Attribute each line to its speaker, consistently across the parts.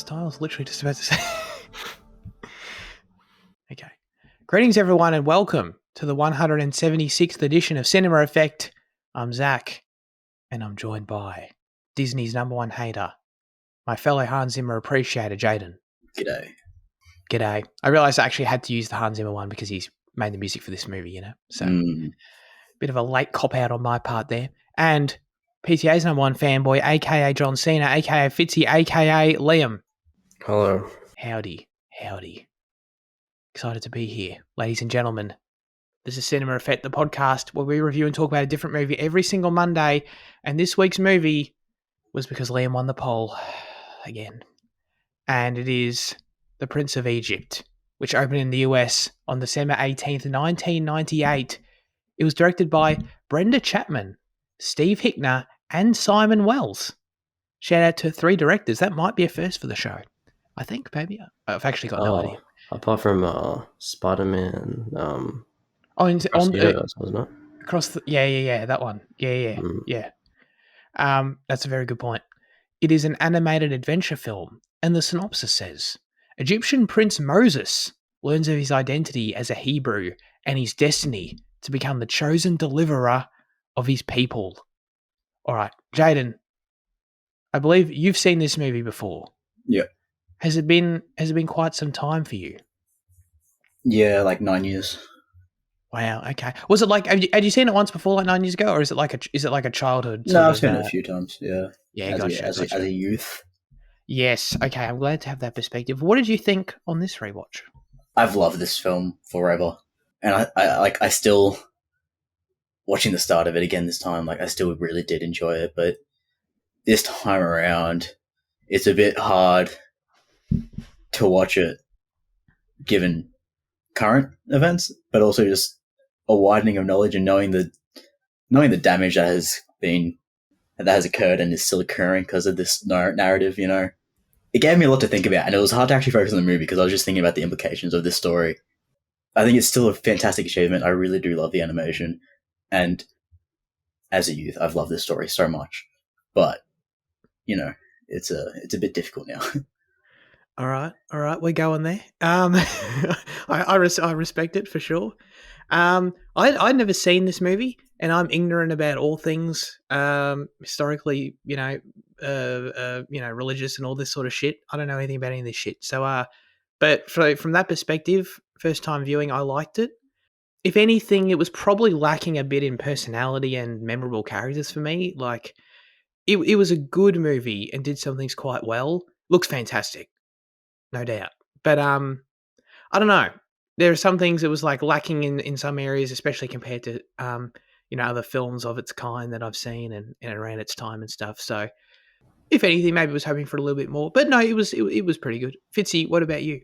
Speaker 1: this time. I was literally just about to say. Okay. Greetings, everyone, and welcome to the 176th edition of Cinema Effect. I'm Zach, and I'm joined by Disney's number one hater, my fellow Hans Zimmer appreciator, Jaden. G'day. I realised I actually had to use the Hans Zimmer one because he's made the music for this movie, you know? So, bit of a late cop-out on my part there. And PTA's number one fanboy, a.k.a. John Cena, a.k.a. Fitzy, a.k.a. Liam.
Speaker 2: Hello.
Speaker 1: Howdy. Excited to be here. Ladies and gentlemen, this is Cinema Effect, the podcast where we review and talk about a different movie every single Monday. And this week's movie was because Liam won the poll again. And it is The Prince of Egypt, which opened in the US on December 18th, 1998. It was directed by Brenda Chapman, Steve Hickner, and Simon Wells. Shout out to 3 directors. That might be a first for the show. I think, maybe. I've actually got no idea.
Speaker 2: Apart from Spider-Man.
Speaker 1: Wasn't it?
Speaker 2: Across the
Speaker 1: Yeah, that one. Yeah. That's a very good point. It is an animated adventure film, and the synopsis says, Egyptian Prince Moses learns of his identity as a Hebrew and his destiny to become the chosen deliverer of his people. All right, Jaden, I believe you've seen this movie before.
Speaker 3: Yeah.
Speaker 1: Has it been quite some time for you?
Speaker 3: Yeah, like 9 years.
Speaker 1: Wow. Okay. Was it like had you seen it once before, like 9 years ago, or is it like a childhood?
Speaker 3: No, I've seen it a few times. Yeah.
Speaker 1: Yeah.
Speaker 3: As a youth.
Speaker 1: Yes. Okay. I'm glad to have that perspective. What did you think on this rewatch?
Speaker 3: I've loved this film forever, and I still watching the start of it again this time. Like I still really did enjoy it, but this time around, it's a bit hard to watch it given current events, but also just a widening of knowledge and knowing the damage that has occurred and is still occurring because of this narrative. You know, it gave me a lot to think about, and it was hard to actually focus on the movie because I was just thinking about the implications of this story. I think it's still a fantastic achievement. I really do love the animation, and as a youth, I've loved this story so much. But you know, it's a bit difficult now.
Speaker 1: All right, we're going there. I respect it for sure. I'd never seen this movie, and I'm ignorant about all things historically, religious and all this sort of shit. I don't know anything about any of this shit. So, but from that perspective, first time viewing, I liked it. If anything, it was probably lacking a bit in personality and memorable characters for me. Like, it was a good movie and did some things quite well. Looks fantastic. No doubt. But I don't know. There are some things that was like lacking in some areas, especially compared to other films of its kind that I've seen and around its time and stuff. So if anything, maybe I was hoping for a little bit more. But no, it was pretty good. Fitzy, what about you?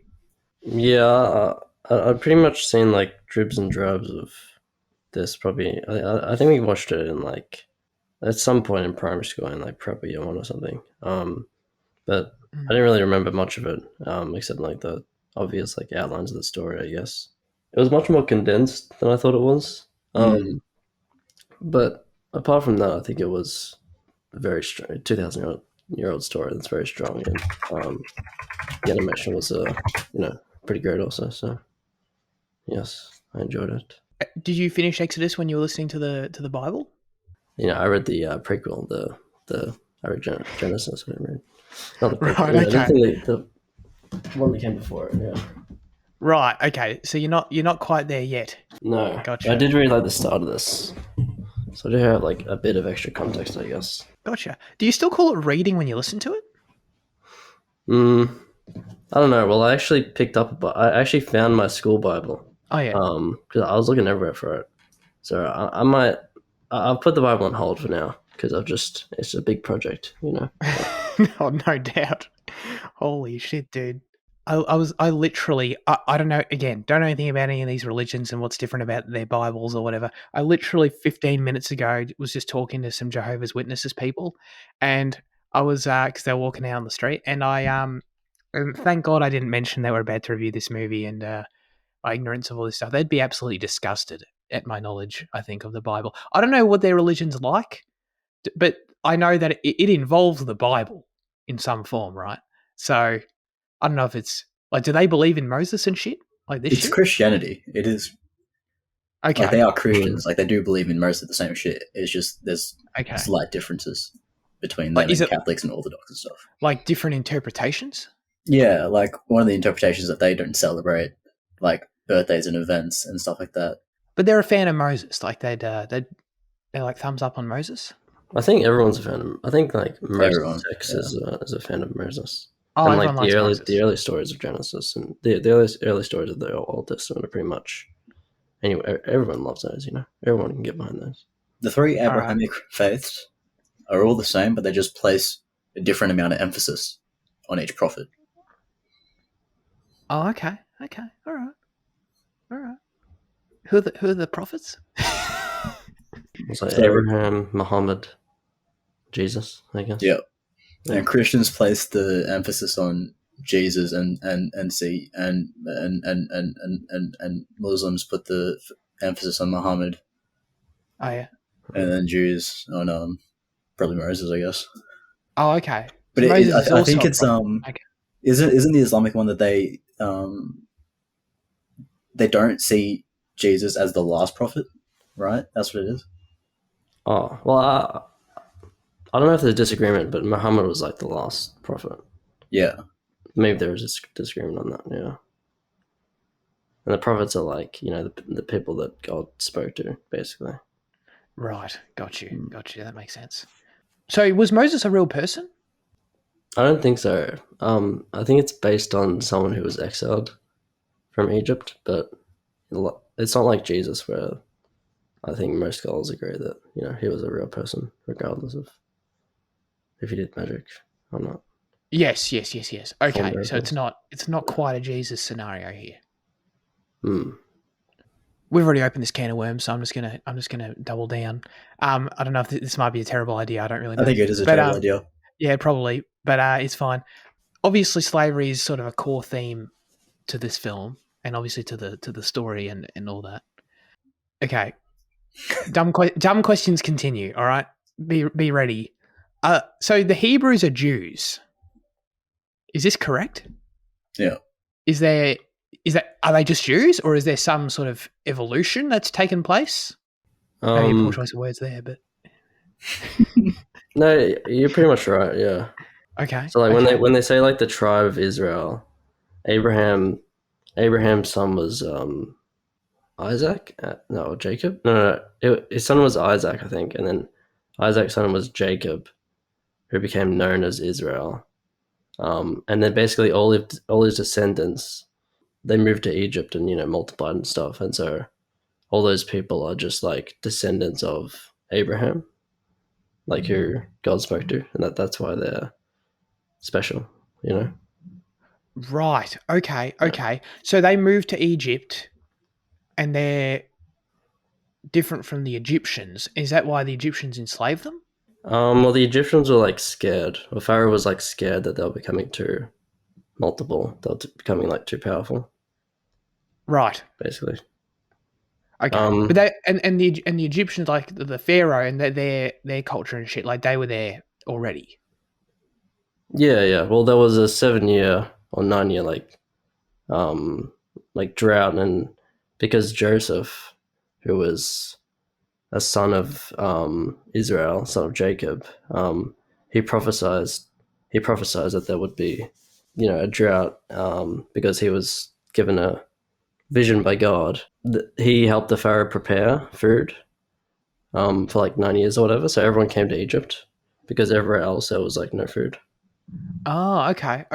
Speaker 2: Yeah, I've pretty much seen like dribs and drabs of this. Probably, I think we watched it in like at some point in primary school in like prep year 1 or something. But I didn't really remember much of it, except like the obvious like outlines of the story, I guess. It was much more condensed than I thought it was. But apart from that, I think it was a very strong 2,000-year-old story that's very strong, and the animation was pretty great also. So yes, I enjoyed it.
Speaker 1: Did you finish Exodus when you were listening to the Bible?
Speaker 2: I read the prequel, I read Genesis. I didn't read. Not the prequel.
Speaker 1: Right, okay.
Speaker 2: The one that came before it, yeah.
Speaker 1: Right, okay. So you're not quite there yet.
Speaker 2: No.
Speaker 1: Gotcha.
Speaker 2: I did really like the start of this. So I do have like a bit of extra context, I guess.
Speaker 1: Gotcha. Do you still call it reading when you listen to it?
Speaker 2: I don't know. Well, I actually I actually found my school Bible.
Speaker 1: Oh yeah.
Speaker 2: Because I was looking everywhere for it. So I'll put the Bible on hold for now because it's a big project, you know.
Speaker 1: Oh, no doubt. Holy shit, dude. I literally, I don't know, again, don't know anything about any of these religions and what's different about their Bibles or whatever. I literally 15 minutes ago was just talking to some Jehovah's Witnesses people, and I was, because they were walking out on the street, and and thank God I didn't mention they were about to review this movie and my ignorance of all this stuff. They'd be absolutely disgusted at my knowledge, I think, of the Bible. I don't know what their religion's like, but I know that it involves the Bible in some form, right? So I don't know if it's like, do they believe in Moses and shit like this
Speaker 3: It's
Speaker 1: shit?
Speaker 3: Christianity. It is.
Speaker 1: Okay,
Speaker 3: Like, they are Christians. Like, they do believe in most of the same shit. It's just there's
Speaker 1: okay.
Speaker 3: slight differences between
Speaker 1: Like,
Speaker 3: them
Speaker 1: is
Speaker 3: and
Speaker 1: it
Speaker 3: Catholics and Orthodox and stuff.
Speaker 1: like different interpretations?
Speaker 3: Yeah, like one of the interpretations that they don't celebrate like birthdays and events and stuff like that.
Speaker 1: But they're a fan of Moses. Like they're like thumbs up on Moses.
Speaker 2: I think everyone's a fan of. I think like most
Speaker 3: Everyone,
Speaker 2: sex
Speaker 3: yeah.
Speaker 2: is a fan of Moses.
Speaker 1: Oh,
Speaker 2: And
Speaker 1: everyone
Speaker 2: like
Speaker 1: likes Moses.
Speaker 2: the early stories of Genesis and the early stories of the Old Testament are pretty much. Anyway, everyone loves those. You know, everyone can get behind those.
Speaker 3: The three
Speaker 1: All right.
Speaker 3: Abrahamic faiths are all the same, but they just place a different amount of emphasis on each prophet.
Speaker 1: Oh, okay, all right. Who are the prophets?
Speaker 2: It's like
Speaker 3: So-
Speaker 2: Abraham, Muhammad, Jesus, I guess.
Speaker 3: Yeah.
Speaker 2: Yeah.
Speaker 3: And Christians place the emphasis on Jesus, and Muslims put the emphasis on Muhammad,
Speaker 1: Oh yeah.
Speaker 3: and then Jews on probably Moses, I guess.
Speaker 1: Oh, okay.
Speaker 3: But
Speaker 1: So Moses is
Speaker 3: I
Speaker 1: also
Speaker 3: think
Speaker 1: a
Speaker 3: it's
Speaker 1: prophet. Okay.
Speaker 3: isn't the Islamic one that they don't see Jesus as the last prophet, right? That's what it is.
Speaker 2: Oh well, I don't know if there's disagreement, but Muhammad was like the last prophet.
Speaker 3: Yeah.
Speaker 2: Maybe there was a disagreement on that. Yeah. And the prophets are like, you know, the people that God spoke to, basically.
Speaker 1: Right. Got you. That makes sense. So was Moses a real person?
Speaker 2: I don't think so. I think it's based on someone who was exiled from Egypt, but it's not like Jesus, where I think most scholars agree that, you know, he was a real person, regardless of if he did magic or not.
Speaker 1: Yes. Okay,
Speaker 2: miracles.
Speaker 1: so it's not quite a Jesus scenario here.
Speaker 2: Hmm.
Speaker 1: We've already opened this can of worms, so I'm just gonna double down. I don't know if this might be a terrible idea. I don't really know.
Speaker 3: I think it is a terrible idea.
Speaker 1: Yeah, probably, but it's fine. Obviously, slavery is sort of a core theme to this film, and obviously to the story and all that. Okay, dumb questions continue. All right, be ready. So the Hebrews are Jews. Is this correct?
Speaker 3: Yeah.
Speaker 1: Is are they just Jews, or is there some sort of evolution that's taken place? Maybe a poor choice of words there, but
Speaker 2: No, you're pretty much right. Yeah.
Speaker 1: okay.
Speaker 2: So like
Speaker 1: okay.
Speaker 2: when they say like the tribe of Israel, Abraham's son was Isaac? No, Jacob? No. His son was Isaac, I think, and then Isaac's son was Jacob, who became known as Israel. And then basically all his descendants, they moved to Egypt and, you know, multiplied and stuff, and so all those people are just like descendants of Abraham, like who God spoke to, and that's why they're special, you know.
Speaker 1: Right. Okay. So they moved to Egypt, and they're different from the Egyptians. Is that why the Egyptians enslaved them?
Speaker 2: Well, the Egyptians were like scared, or Pharaoh was like scared that they were becoming too multiple. They were becoming like too powerful,
Speaker 1: Right.
Speaker 2: basically.
Speaker 1: Okay. But they and the Egyptians, like the Pharaoh and their culture and shit, like they were there already.
Speaker 2: Yeah. Well, there was a 7-year or 9-year like drought, and because Joseph, who was a son of Israel, son of Jacob, he prophesied that there would be, you know, a drought, because he was given a vision by God. He helped the Pharaoh prepare food for like 9 years or whatever. So everyone came to Egypt because everywhere else there was like no food.
Speaker 1: Oh, okay.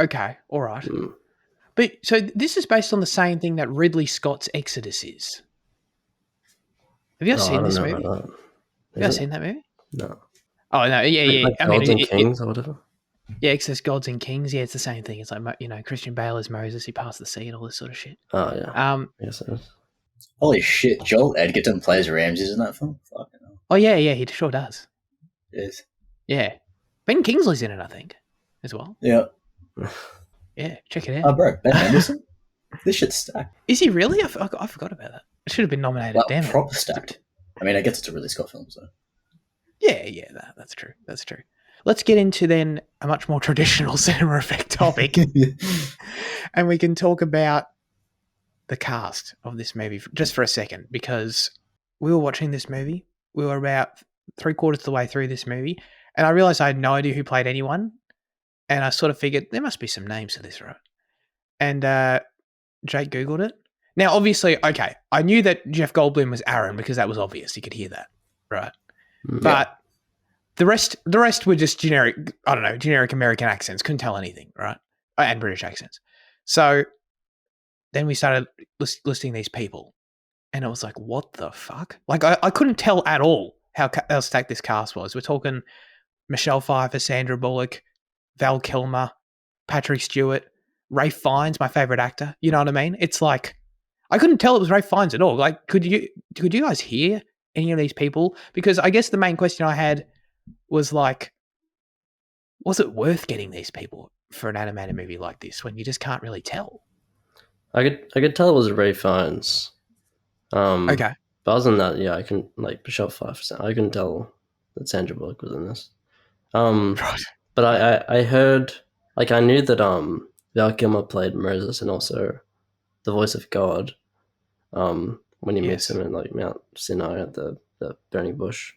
Speaker 1: All right.
Speaker 2: Mm.
Speaker 1: But so this is based on the same thing that Ridley Scott's Exodus is. Have you guys
Speaker 2: I
Speaker 1: seen
Speaker 2: don't
Speaker 1: this
Speaker 2: know
Speaker 1: movie?
Speaker 2: about that.
Speaker 1: Have you
Speaker 2: Is
Speaker 1: guys
Speaker 2: it?
Speaker 1: seen that movie?
Speaker 2: No.
Speaker 1: Oh no, yeah.
Speaker 2: Like
Speaker 1: I mean,
Speaker 2: Gods and Kings or whatever.
Speaker 1: yeah, Exodus, Gods and Kings. Yeah, it's the same thing. It's like, you know, Christian Bale as Moses. He passed the sea and all this sort of shit.
Speaker 2: Oh yeah. Yes, it is.
Speaker 3: Holy shit, Joel Edgerton plays Ramses in that film? Fucking hell.
Speaker 1: Oh yeah, he sure does.
Speaker 3: Yes.
Speaker 1: Yeah, Ben Kingsley's in it, I think, as well.
Speaker 3: Yeah.
Speaker 1: Yeah, check it
Speaker 3: Oh,
Speaker 1: out.
Speaker 3: bro, Ben Mendelsohn? This shit's stacked.
Speaker 1: Is he really? I forgot about that. It should have been nominated.
Speaker 3: Like,
Speaker 1: Damn it.
Speaker 3: proper stacked. I mean, I guess it's a Ridley Scott film, so.
Speaker 1: Yeah, that's true. let's get into then a much more traditional cinema effect topic, and we can talk about the cast of this movie just for a second, because we were watching this movie. We were about 3/4 of the way through this movie, and I realized I had no idea who played anyone, and I sort of figured there must be some names to this, right? And Jake Googled it. Now, obviously, okay, I knew that Jeff Goldblum was Aaron because that was obvious. You could hear that, right? But the rest were just generic, I don't know, generic American accents. Couldn't tell anything, right? And British accents. So then we started listing these people, and it was like, what the fuck? Like, I couldn't tell at all how stacked this cast was. We're talking Michelle Pfeiffer, Sandra Bullock, Val Kilmer, Patrick Stewart, Ralph Fiennes, my favorite actor. You know what I mean? It's like, I couldn't tell it was Ralph Fiennes at all. Like, could you guys hear any of these people? Because I guess the main question I had was like, was it worth getting these people for an animated movie like this when you just can't really tell?
Speaker 2: I could tell it was Ray Fiennes.
Speaker 1: Okay.
Speaker 2: But other than that, yeah, I can like Michelle Pfeiffer. I can tell that Sandra Bullock was in this.
Speaker 1: Right.
Speaker 2: But I heard, like, I knew that Val Kilmer played Moses and also the voice of God. When he meets him in like Mount Sinai at the burning bush.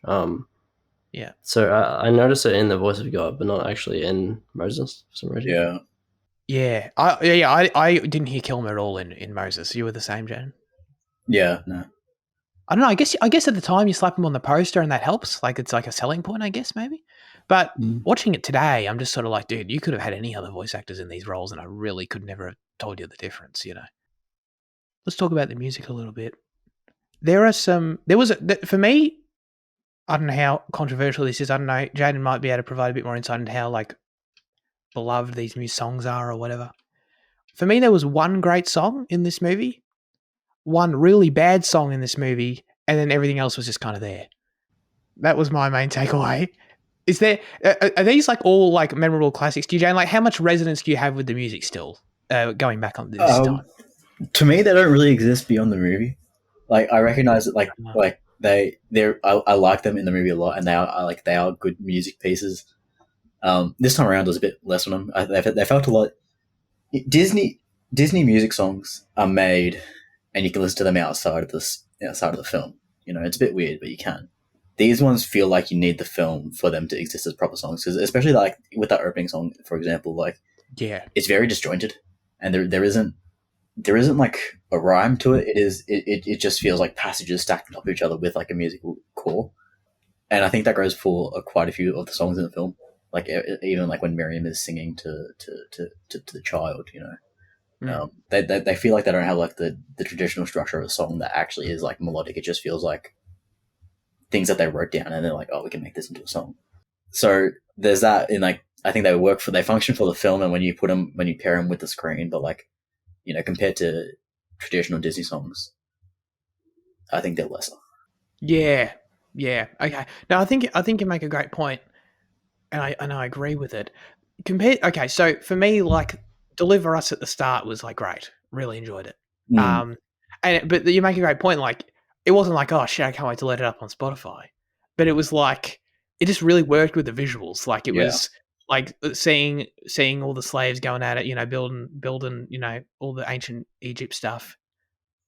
Speaker 1: Yeah.
Speaker 2: So I noticed it in the voice of God, but not actually in Moses for some reason.
Speaker 3: Yeah.
Speaker 1: Yeah. I didn't hear Kilmer at all in Moses. You were the same, Jen?
Speaker 3: Yeah. No.
Speaker 1: I don't know. I guess at the time you slap him on the poster and that helps. Like, it's like a selling point, I guess, maybe. But watching it today, I'm just sort of like, dude, you could have had any other voice actors in these roles, and I really could never have told you the difference, you know. Let's talk about the music a little bit. For me, I don't know how controversial this is. I don't know. Jaden might be able to provide a bit more insight into how, like, beloved these new songs are or whatever. For me, there was one great song in this movie, one really bad song in this movie, and then everything else was just kind of there. That was my main takeaway. Is there are these like all like memorable classics? Do you, Jane, like how much resonance do you have with the music still? Going back on this time,
Speaker 3: to me, they don't really exist beyond the movie. Like, I recognize that, like I like them in the movie a lot, and they are good music pieces. This time around, was a bit less on them. They felt a lot. Disney music songs are made, and you can listen to them outside of the film. You know, it's a bit weird, but you can. These ones feel like you need the film for them to exist as proper songs, because especially like with that opening song, for example, like it's very disjointed, and there isn't like a rhyme to it. It just feels like passages stacked on top of each other with like a musical core, and I think that goes for quite a few of the songs in the film. Like even like when Miriam is singing to the child, you know, they feel like they don't have like the traditional structure of a song that actually is like melodic. It just feels like things that they wrote down, and they're like, oh, we can make this into a song. So there's that, and like I think they function for the film, and when you pair them with the screen, but like, you know, compared to traditional Disney songs, I think they're lesser.
Speaker 1: Yeah. Okay. No, I think you make a great point, and I agree with it. Okay, so for me, like, Deliver Us at the start was like great, really enjoyed it. But you make a great point. Like, it wasn't like, oh shit, I can't wait to let it up on Spotify, but it was like it just really worked with the visuals. Like, it was like seeing all the slaves going at it, you know, building, you know, all the ancient Egypt stuff.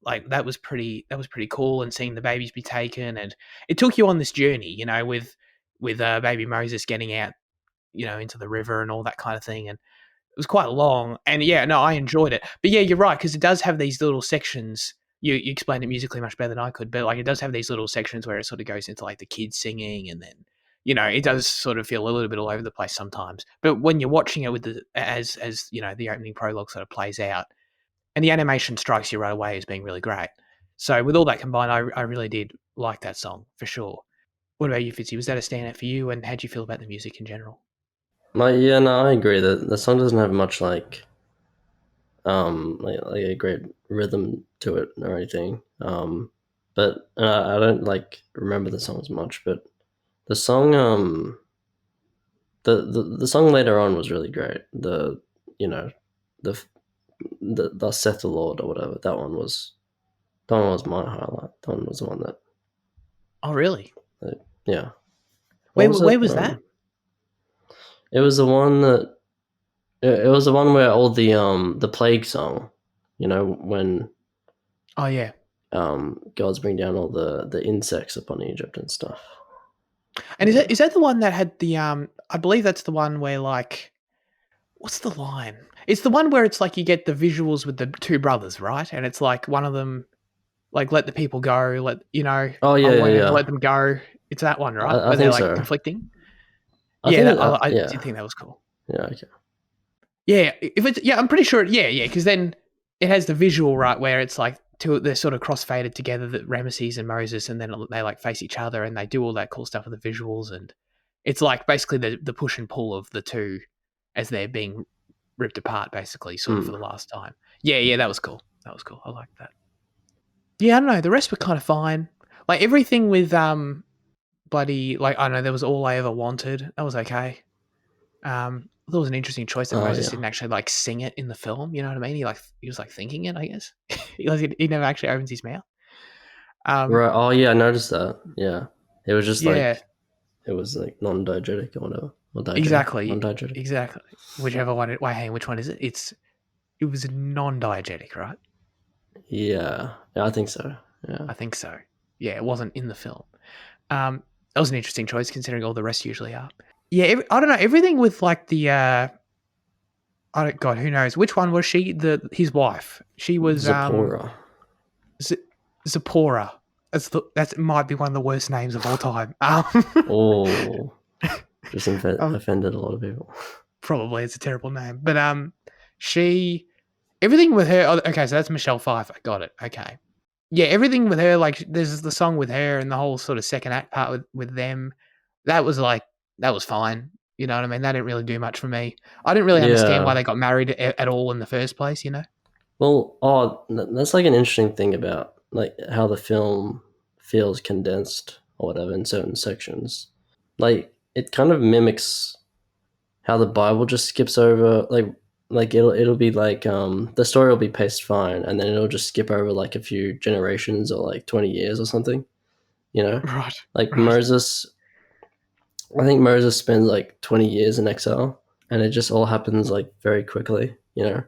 Speaker 1: Like, that was pretty cool, and seeing the babies be taken, and it took you on this journey, you know, with baby Moses getting out, you know, into the river and all that kind of thing, and it was quite long. And yeah, no, I enjoyed it. But yeah, you're right, because it does have these little sections. You explained it musically much better than I could, but like, it does have these little sections where it sort of goes into like the kids singing, and then, you know, it does sort of feel a little bit all over the place sometimes. But when you're watching it with as you know, the opening prologue sort of plays out, and the animation strikes you right away as being really great. So with all that combined, I really did like that song for sure. What about you, Fitzy? Was that a standout for you, and how do you feel about the music in general?
Speaker 2: Yeah, no, I agree that the song doesn't have much like a great rhythm to it or anything. But I don't like remember the song as much. But the song the song later on was really great. You know the Thus saith the Lord or whatever. That one was my highlight. That one was the one that.
Speaker 1: Oh, really?
Speaker 2: Yeah.
Speaker 1: Where was that?
Speaker 2: It was the one that it was the one where all the plague song, when
Speaker 1: Oh yeah.
Speaker 2: gods bring down all the insects upon Egypt and stuff.
Speaker 1: And
Speaker 2: Yeah.
Speaker 1: is that the one that had the I believe that's the one where like what's the line? It's the one where it's like you get the visuals with the two brothers, right? And it's like one of them like let the people go,
Speaker 2: Oh yeah,
Speaker 1: I'll
Speaker 2: yeah,
Speaker 1: learn,
Speaker 2: yeah.
Speaker 1: let them go. It's that one, right?
Speaker 2: I
Speaker 1: Where they're
Speaker 2: think
Speaker 1: like
Speaker 2: so.
Speaker 1: conflicting.
Speaker 2: I
Speaker 1: Yeah,
Speaker 2: think
Speaker 1: I did
Speaker 2: yeah,
Speaker 1: think that was cool.
Speaker 2: yeah, okay.
Speaker 1: Yeah, if it's I'm pretty sure. Yeah, because then it has the visual right where it's like they're sort of cross-faded together, that Ramesses and Moses, and then they like face each other and they do all that cool stuff with the visuals, and it's like basically the push and pull of the two as they're being ripped apart, basically, sort of for the last time. Yeah, that was cool. That was cool. I like that. Yeah, I don't know. The rest were kind of fine. Like everything with bloody like I don't know. There was All I Ever Wanted. That was okay. That was an interesting choice that
Speaker 2: Oh
Speaker 1: Moses
Speaker 2: yeah.
Speaker 1: didn't actually like sing it in the film. You know what I mean? He was like thinking it, I guess. he never actually opens his mouth.
Speaker 2: Right. Oh yeah, I noticed that. Yeah. It was just
Speaker 1: Yeah,
Speaker 2: like it was like non-diegetic or whatever. Or diegetic.
Speaker 1: exactly,
Speaker 2: Non-diegetic.
Speaker 1: exactly. Whichever one. Wait, hang. Which one is it? It was non-diegetic, right?
Speaker 2: Yeah. Yeah, I think so. Yeah.
Speaker 1: I think so. Yeah, it wasn't in the film. That was an interesting choice considering all the rest usually are. Yeah, I don't know. Everything with like the I don't, God, who knows which one was she? His wife. She was
Speaker 2: Zipporah.
Speaker 1: Zipporah. That might be one of the worst names of all time.
Speaker 2: Oh, just
Speaker 1: Um,
Speaker 2: offended a lot of people.
Speaker 1: probably it's a terrible name, but she everything with her. Oh, okay, so that's Michelle Pfeiffer. Got it. Okay, yeah, everything with her. Like, there's the song with her and the whole sort of second act part with them. That was like that was fine. You know what I mean? That didn't really do much for me. I didn't really understand why
Speaker 2: Yeah.
Speaker 1: they got married at all in the first place. You know?
Speaker 2: Well, that's like an interesting thing about like how the film feels condensed or whatever in certain sections. Like it kind of mimics how the Bible just skips over like it'll be like the story will be paced fine and then it'll just skip over like a few generations or like 20 years or something, you know?
Speaker 1: Right.
Speaker 2: Like
Speaker 1: Right.
Speaker 2: Moses, I think Moses spends like 20 years in exile and it just all happens like very quickly, you know?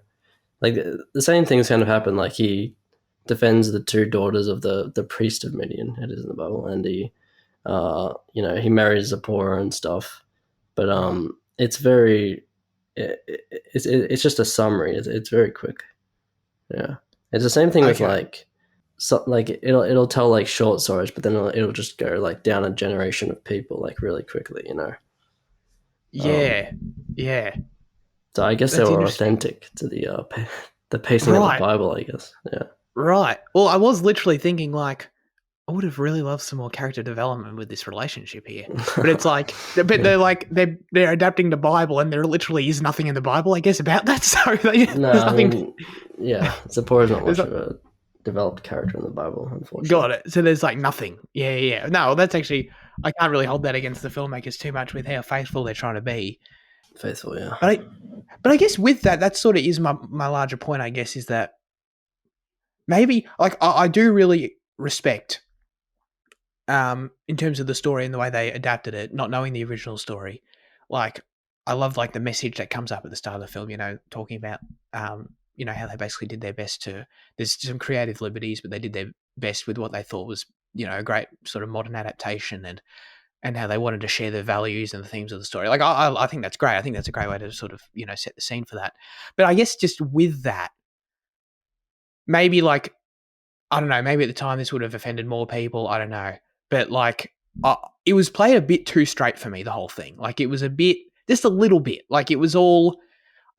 Speaker 2: Like the same things kind of happen. Like he defends the two daughters of the priest of Midian, it is in the Bible, and he marries Zipporah and stuff. But
Speaker 1: Right.
Speaker 2: it's very, it's just a summary. It's very quick. Yeah, it's the same thing with
Speaker 1: Okay.
Speaker 2: like it'll tell like short stories, but then it'll just go like down a generation of people like really quickly, you know.
Speaker 1: Yeah. Yeah.
Speaker 2: So I guess they
Speaker 1: That's
Speaker 2: were
Speaker 1: interesting.
Speaker 2: authentic to the pacing of the
Speaker 1: Right.
Speaker 2: Bible, I guess. Yeah.
Speaker 1: Right. Well, I was literally thinking like I would have really loved some more character development with this relationship here. But it's like, but
Speaker 2: Yeah.
Speaker 1: they're like they're adapting the Bible, and there literally is nothing in the Bible, I guess, about that. So
Speaker 2: No,
Speaker 1: there's
Speaker 2: I
Speaker 1: nothing.
Speaker 2: mean, yeah, Zipporah is not
Speaker 1: There's
Speaker 2: much
Speaker 1: not,
Speaker 2: of a developed character in the Bible, unfortunately.
Speaker 1: got it. So there's like nothing. Yeah. No, that's actually I can't really hold that against the filmmakers too much with how faithful they're trying to be.
Speaker 2: Faithful, yeah.
Speaker 1: But I guess with that, that sort of is my larger point. I guess is that maybe like I do really respect in terms of the story and the way they adapted it, not knowing the original story. Like I love like the message that comes up at the start of the film, talking about how they basically did their best to there's some creative liberties, but they did their best with what they thought was, a great sort of modern adaptation and how they wanted to share the values and the themes of the story. Like I think that's great. I think that's a great way to sort of, set the scene for that. But I guess just with that, maybe like I don't know, maybe at the time this would have offended more people. I don't know. But like, it was played a bit too straight for me, the whole thing. Like, it was just a little bit. Like, it was all,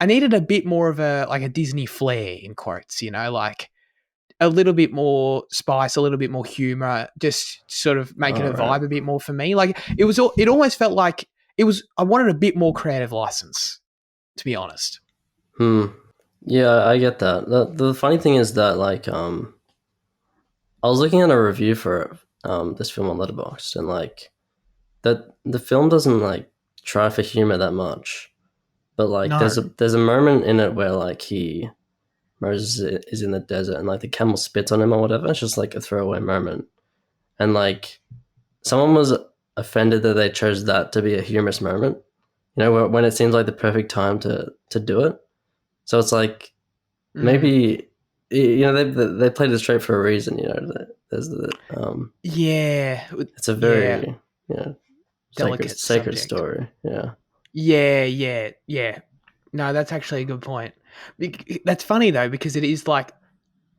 Speaker 1: I needed a bit more of a Disney flair, in quotes, like a little bit more spice, a little bit more humor, just sort of make it
Speaker 2: All
Speaker 1: a
Speaker 2: right.
Speaker 1: vibe a bit more for me. Like, it almost felt like I wanted a bit more creative license, to be honest.
Speaker 2: Yeah, I get that. The funny thing is that like I was looking at a review for this film on Letterboxd and like that the film doesn't like try for humor that much. But like
Speaker 1: No.
Speaker 2: there's a moment in it where like Moses is in the desert and like the camel spits on him or whatever. It's just like a throwaway moment. And like someone was offended that they chose that to be a humorous moment. You know, when it seems like the perfect time to do it. So it's like
Speaker 1: Mm.
Speaker 2: maybe you know they played it straight for a reason. You know, there's the
Speaker 1: Yeah.
Speaker 2: it's a
Speaker 1: Yeah.
Speaker 2: very you know
Speaker 1: Delicate
Speaker 2: sacred
Speaker 1: subject.
Speaker 2: story. Yeah.
Speaker 1: Yeah. No, that's actually a good point. That's funny though, because it is like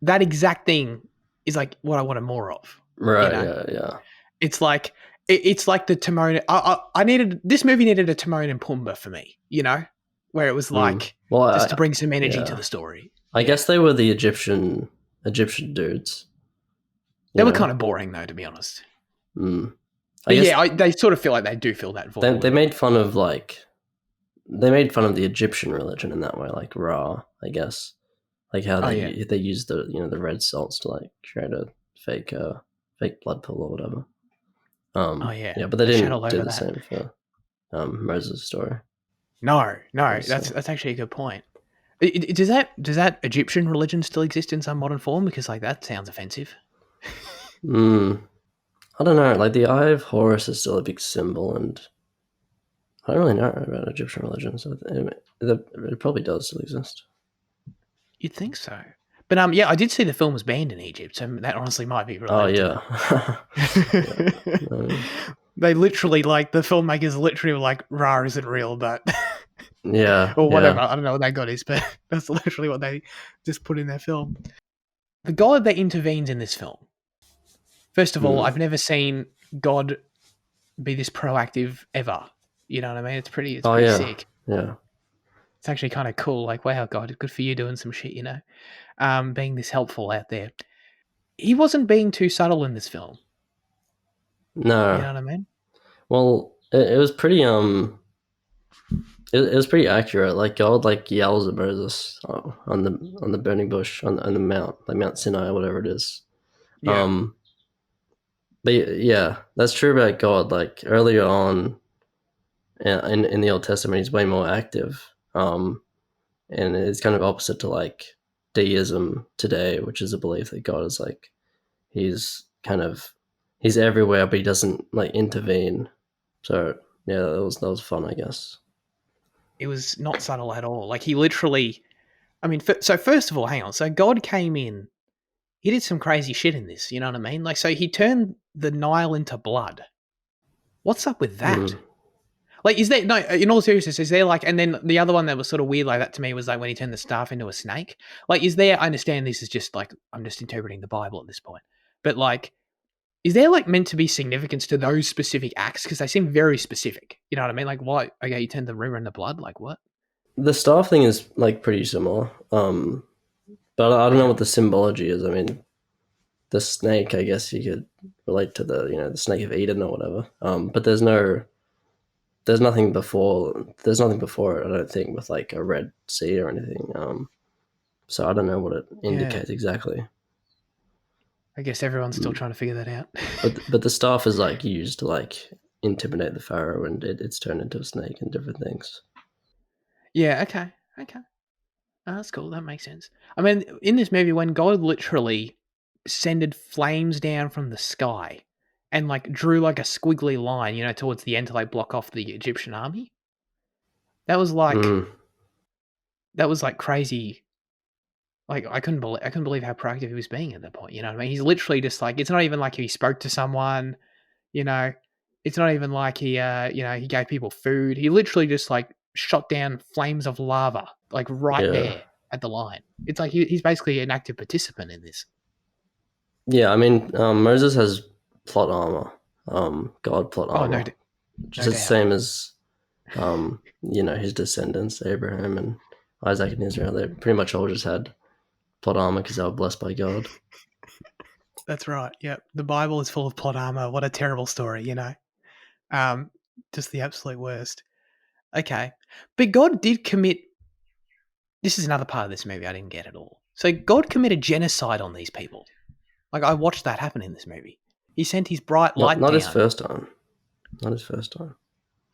Speaker 1: that exact thing is like what I wanted more of. You
Speaker 2: Right.
Speaker 1: know,
Speaker 2: Yeah. Yeah.
Speaker 1: it's like it's like the Timon. I needed this movie needed a Timon and Pumbaa for me. You know, where it was
Speaker 2: Mm.
Speaker 1: like
Speaker 2: Well,
Speaker 1: just to bring some energy to
Speaker 2: yeah.
Speaker 1: the story.
Speaker 2: I
Speaker 1: Yeah,
Speaker 2: guess they were the Egyptian dudes.
Speaker 1: they
Speaker 2: You
Speaker 1: were
Speaker 2: know.
Speaker 1: kind of boring though, to be honest.
Speaker 2: Mm. I
Speaker 1: But
Speaker 2: guess
Speaker 1: yeah, they sort of feel like they do fill that void a
Speaker 2: they
Speaker 1: little bit.
Speaker 2: made fun of they made fun of the Egyptian religion in that way, like Ra. I guess like how
Speaker 1: Oh yeah,
Speaker 2: they use the the red salts to like create a fake fake blood pool or whatever.
Speaker 1: oh yeah.
Speaker 2: Yeah, but they
Speaker 1: They shat all
Speaker 2: didn't do
Speaker 1: over
Speaker 2: the
Speaker 1: that.
Speaker 2: same for Moses' story.
Speaker 1: No,
Speaker 2: So
Speaker 1: that's actually a good point. Does that Egyptian religion still exist in some modern form? Because like that sounds offensive.
Speaker 2: mm, I don't know. Like the Eye of Horus is still a big symbol, and I don't really know about Egyptian religion, so it probably does still exist.
Speaker 1: You'd think so. But yeah, I did see the film was banned in Egypt, so that honestly might be
Speaker 2: Oh
Speaker 1: related to
Speaker 2: yeah, yeah.
Speaker 1: it.
Speaker 2: Um,
Speaker 1: They literally like the filmmakers literally were like, "Ra isn't real," but
Speaker 2: yeah,
Speaker 1: or whatever.
Speaker 2: yeah.
Speaker 1: I don't know what that god is, but that's literally what they just put in their film. The god that intervenes in this film. First of all,
Speaker 2: Mm.
Speaker 1: I've never seen God be this proactive ever. You know what I mean? It's
Speaker 2: Oh
Speaker 1: pretty
Speaker 2: yeah,
Speaker 1: sick.
Speaker 2: yeah.
Speaker 1: It's actually kind of cool. Like, wow, God, good for you doing some shit. You know, being this helpful out there. He wasn't being too subtle in this film. You
Speaker 2: No,
Speaker 1: know what I mean?
Speaker 2: well, it was pretty it was pretty accurate. Like God, like yells at Moses on the burning bush on the mount, like Mount Sinai or whatever it is.
Speaker 1: Yeah.
Speaker 2: Um, but yeah, that's true about God. Like earlier on in the Old Testament, he's way more active. And it's kind of opposite to like deism today, which is a belief that God is like he's kind of he's everywhere, but he doesn't like intervene. So yeah, that was fun, I guess.
Speaker 1: It was not subtle at all. Like he literally. I mean, so first of all, hang on. So God came in. He did some crazy shit in this. You know what I mean? Like, so he turned the Nile into blood. What's up with that?
Speaker 2: Mm.
Speaker 1: Like, is there no? In all seriousness, is there like? And then the other one that was sort of weird like that to me was like when he turned the staff into a snake. Like, is there? I understand this is just like I'm just interpreting the Bible at this point, but like, is there like meant to be significance to those specific acts because they seem very specific? You know what I mean? Like, why? Okay, you turned the river into blood. Like, what?
Speaker 2: The staff thing is like pretty similar, but I don't know
Speaker 1: Okay.
Speaker 2: what the symbology is. I mean, the snake, I guess you could relate to the snake of Eden or whatever. But there's nothing before it. I don't think with like a red sea or anything. So I don't know what it
Speaker 1: Yeah.
Speaker 2: indicates exactly.
Speaker 1: I guess everyone's still
Speaker 2: Mm.
Speaker 1: trying to figure that out.
Speaker 2: But the staff is like used to like intimidate the pharaoh, and it's turned into a snake and different things.
Speaker 1: Yeah. Okay. Okay. Oh, that's cool. That makes sense. I mean, in this movie, when God literally sended flames down from the sky and like drew like a squiggly line, you know, towards the end to like block off the Egyptian army, that was like
Speaker 2: Mm.
Speaker 1: crazy. Like I couldn't believe how proactive he was being at that point. You know what I mean? He's literally just like it's not even like he spoke to someone. You know, it's not even like he he gave people food. He literally just like shot down flames of lava like right
Speaker 2: Yeah.
Speaker 1: there at the line. It's like he's basically an active participant in this.
Speaker 2: Yeah, I mean, Moses has plot armor, God plot
Speaker 1: Oh
Speaker 2: armor, just
Speaker 1: no
Speaker 2: the
Speaker 1: doubt.
Speaker 2: same as, his descendants, Abraham and Isaac and Israel. They pretty much all just had plot armor because they were blessed by God.
Speaker 1: That's right. Yep. The Bible is full of plot armor. What a terrible story, you know. Um, just the absolute worst. Okay, but God did commit. This is another part of this movie I didn't get at all. So God committed genocide on these people. Like I watched that happen in this movie. He sent his bright light
Speaker 2: Not his
Speaker 1: down.
Speaker 2: first time. Not his first time.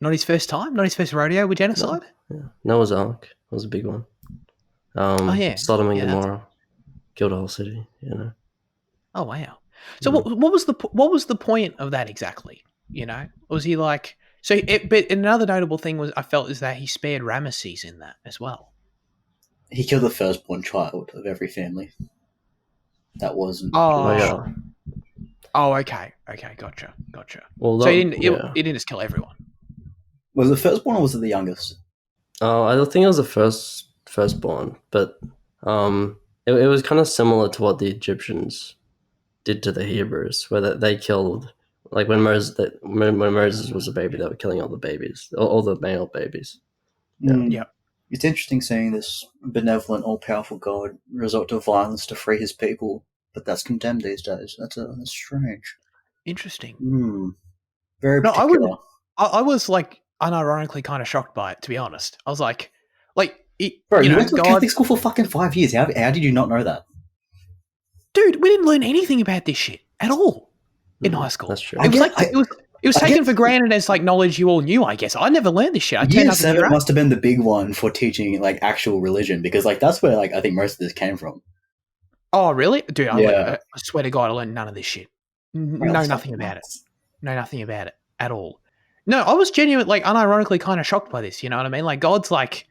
Speaker 1: Not his first time. Not his first rodeo with
Speaker 2: No,
Speaker 1: genocide.
Speaker 2: yeah. Noah's Ark was a big one.
Speaker 1: Oh yeah,
Speaker 2: Sodom and
Speaker 1: yeah.
Speaker 2: Gomorrah killed a whole city.
Speaker 1: Oh wow. So
Speaker 2: Mm.
Speaker 1: what was the point of that exactly? You know, was he like But another notable thing was I felt is that he spared Ramesses in that as well.
Speaker 3: He killed the firstborn child of every family. That wasn't.
Speaker 1: Oh,
Speaker 2: yeah.
Speaker 1: Oh, okay, gotcha.
Speaker 2: Well,
Speaker 1: So
Speaker 2: that,
Speaker 1: he didn't just kill everyone.
Speaker 3: Was it the firstborn or was it the youngest?
Speaker 2: I don't think it was the firstborn, but it was kind of similar to what the Egyptians did to the Hebrews, where they killed, like when Moses was a baby, they were killing all the babies, all the male babies. Yeah.
Speaker 1: Yep.
Speaker 3: It's interesting seeing this benevolent, all-powerful God resort to violence to free his people, but that's condemned these days. That's strange.
Speaker 1: Interesting.
Speaker 3: Very
Speaker 1: No,
Speaker 3: particular.
Speaker 1: I was like unironically kind of shocked by it, to be honest. I was like,
Speaker 3: Bro, you went to a
Speaker 1: God,
Speaker 3: Catholic school for fucking 5 years. How did you not know that?
Speaker 1: dude, we didn't learn anything about this shit at all in high school.
Speaker 2: That's true.
Speaker 1: It was taken for granted as like knowledge you all knew. I guess I never learned this shit. I turned
Speaker 3: Year
Speaker 1: up in
Speaker 3: 7
Speaker 1: year 8.
Speaker 3: must have been the big one for teaching like actual religion, because like that's where like I think most of this came from.
Speaker 1: Oh, really, dude?
Speaker 3: Yeah.
Speaker 1: I swear to God, I learned none of this shit.
Speaker 3: Bro,
Speaker 1: Know
Speaker 3: that's
Speaker 1: nothing
Speaker 3: fucking
Speaker 1: about it.
Speaker 3: nuts.
Speaker 1: Know nothing about it at all. No, I was genuinely, like, unironically kind of shocked by this. You know what I mean? Like, God's like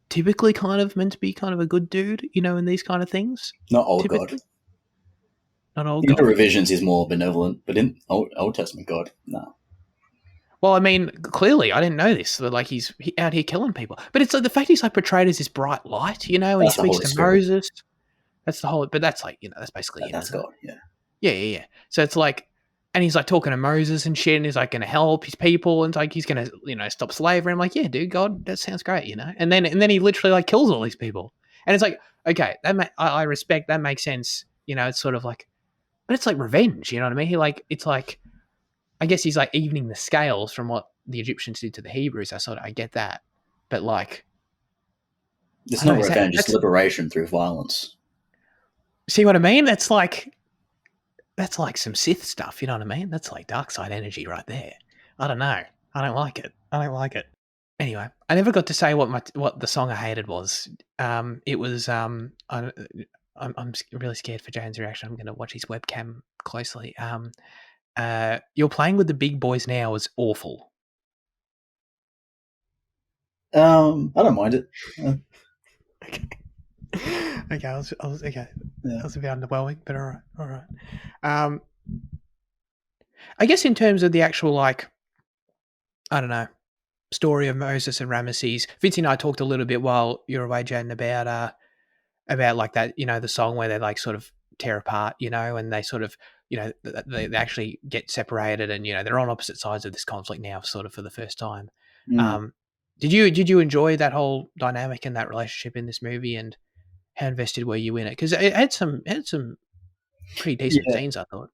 Speaker 1: typically kind of meant to be kind of a good dude, you know, in these kind of things.
Speaker 3: Not old
Speaker 1: Typically,
Speaker 3: God.
Speaker 1: not old
Speaker 3: In the
Speaker 1: God.
Speaker 3: revisions, he's more benevolent, but in Old Testament God, no.
Speaker 1: Well, I mean, clearly, I didn't know this. But like, he's out here killing people. But it's like the fact he's like portrayed as this bright light, you know, and
Speaker 3: That's
Speaker 1: he
Speaker 3: the
Speaker 1: speaks
Speaker 3: Holy
Speaker 1: to
Speaker 3: Spirit.
Speaker 1: Moses. That's the whole. But that's like, you know, that's basically him.
Speaker 3: That's
Speaker 1: isn't it?
Speaker 3: God. Yeah.
Speaker 1: Yeah. So it's like, and he's like talking to Moses and shit, and he's like going to help his people, and it's like he's going to, you know, stop slavery. I'm like, yeah, dude, God, that sounds great, you know. And then he literally like kills all these people, and it's like, okay, I respect that, makes sense, you know. It's sort of like, but it's like revenge, you know what I mean? It's like, I guess he's like evening the scales from what the Egyptians did to the Hebrews. I get that, but like,
Speaker 3: It's
Speaker 1: I don't
Speaker 3: not
Speaker 1: know,
Speaker 3: revenge, it's liberation through violence.
Speaker 1: see what I mean? That's like some Sith stuff, you know what I mean? That's like dark side energy right there. I don't know. I don't like it. Anyway, I never got to say what the song I hated was. It was I'm really scared for Jane's reaction. I'm going to watch his webcam closely. You're Playing with the Big Boys Now was awful.
Speaker 3: I don't mind it.
Speaker 1: Okay, I was okay.
Speaker 3: Yeah.
Speaker 1: That was a bit underwhelming, but all right. I guess in terms of the actual, like, I don't know, story of Moses and Ramesses, Vince and I talked a little bit while you were away, Jaden, about like that, you know, the song where they like sort of tear apart, you know, and they sort of, you know, they actually get separated, and you know they're on opposite sides of this conflict now, sort of for the first time. Did you enjoy that whole dynamic and that relationship in this movie, and how invested were you in it? Because it had some pretty decent scenes, I thought.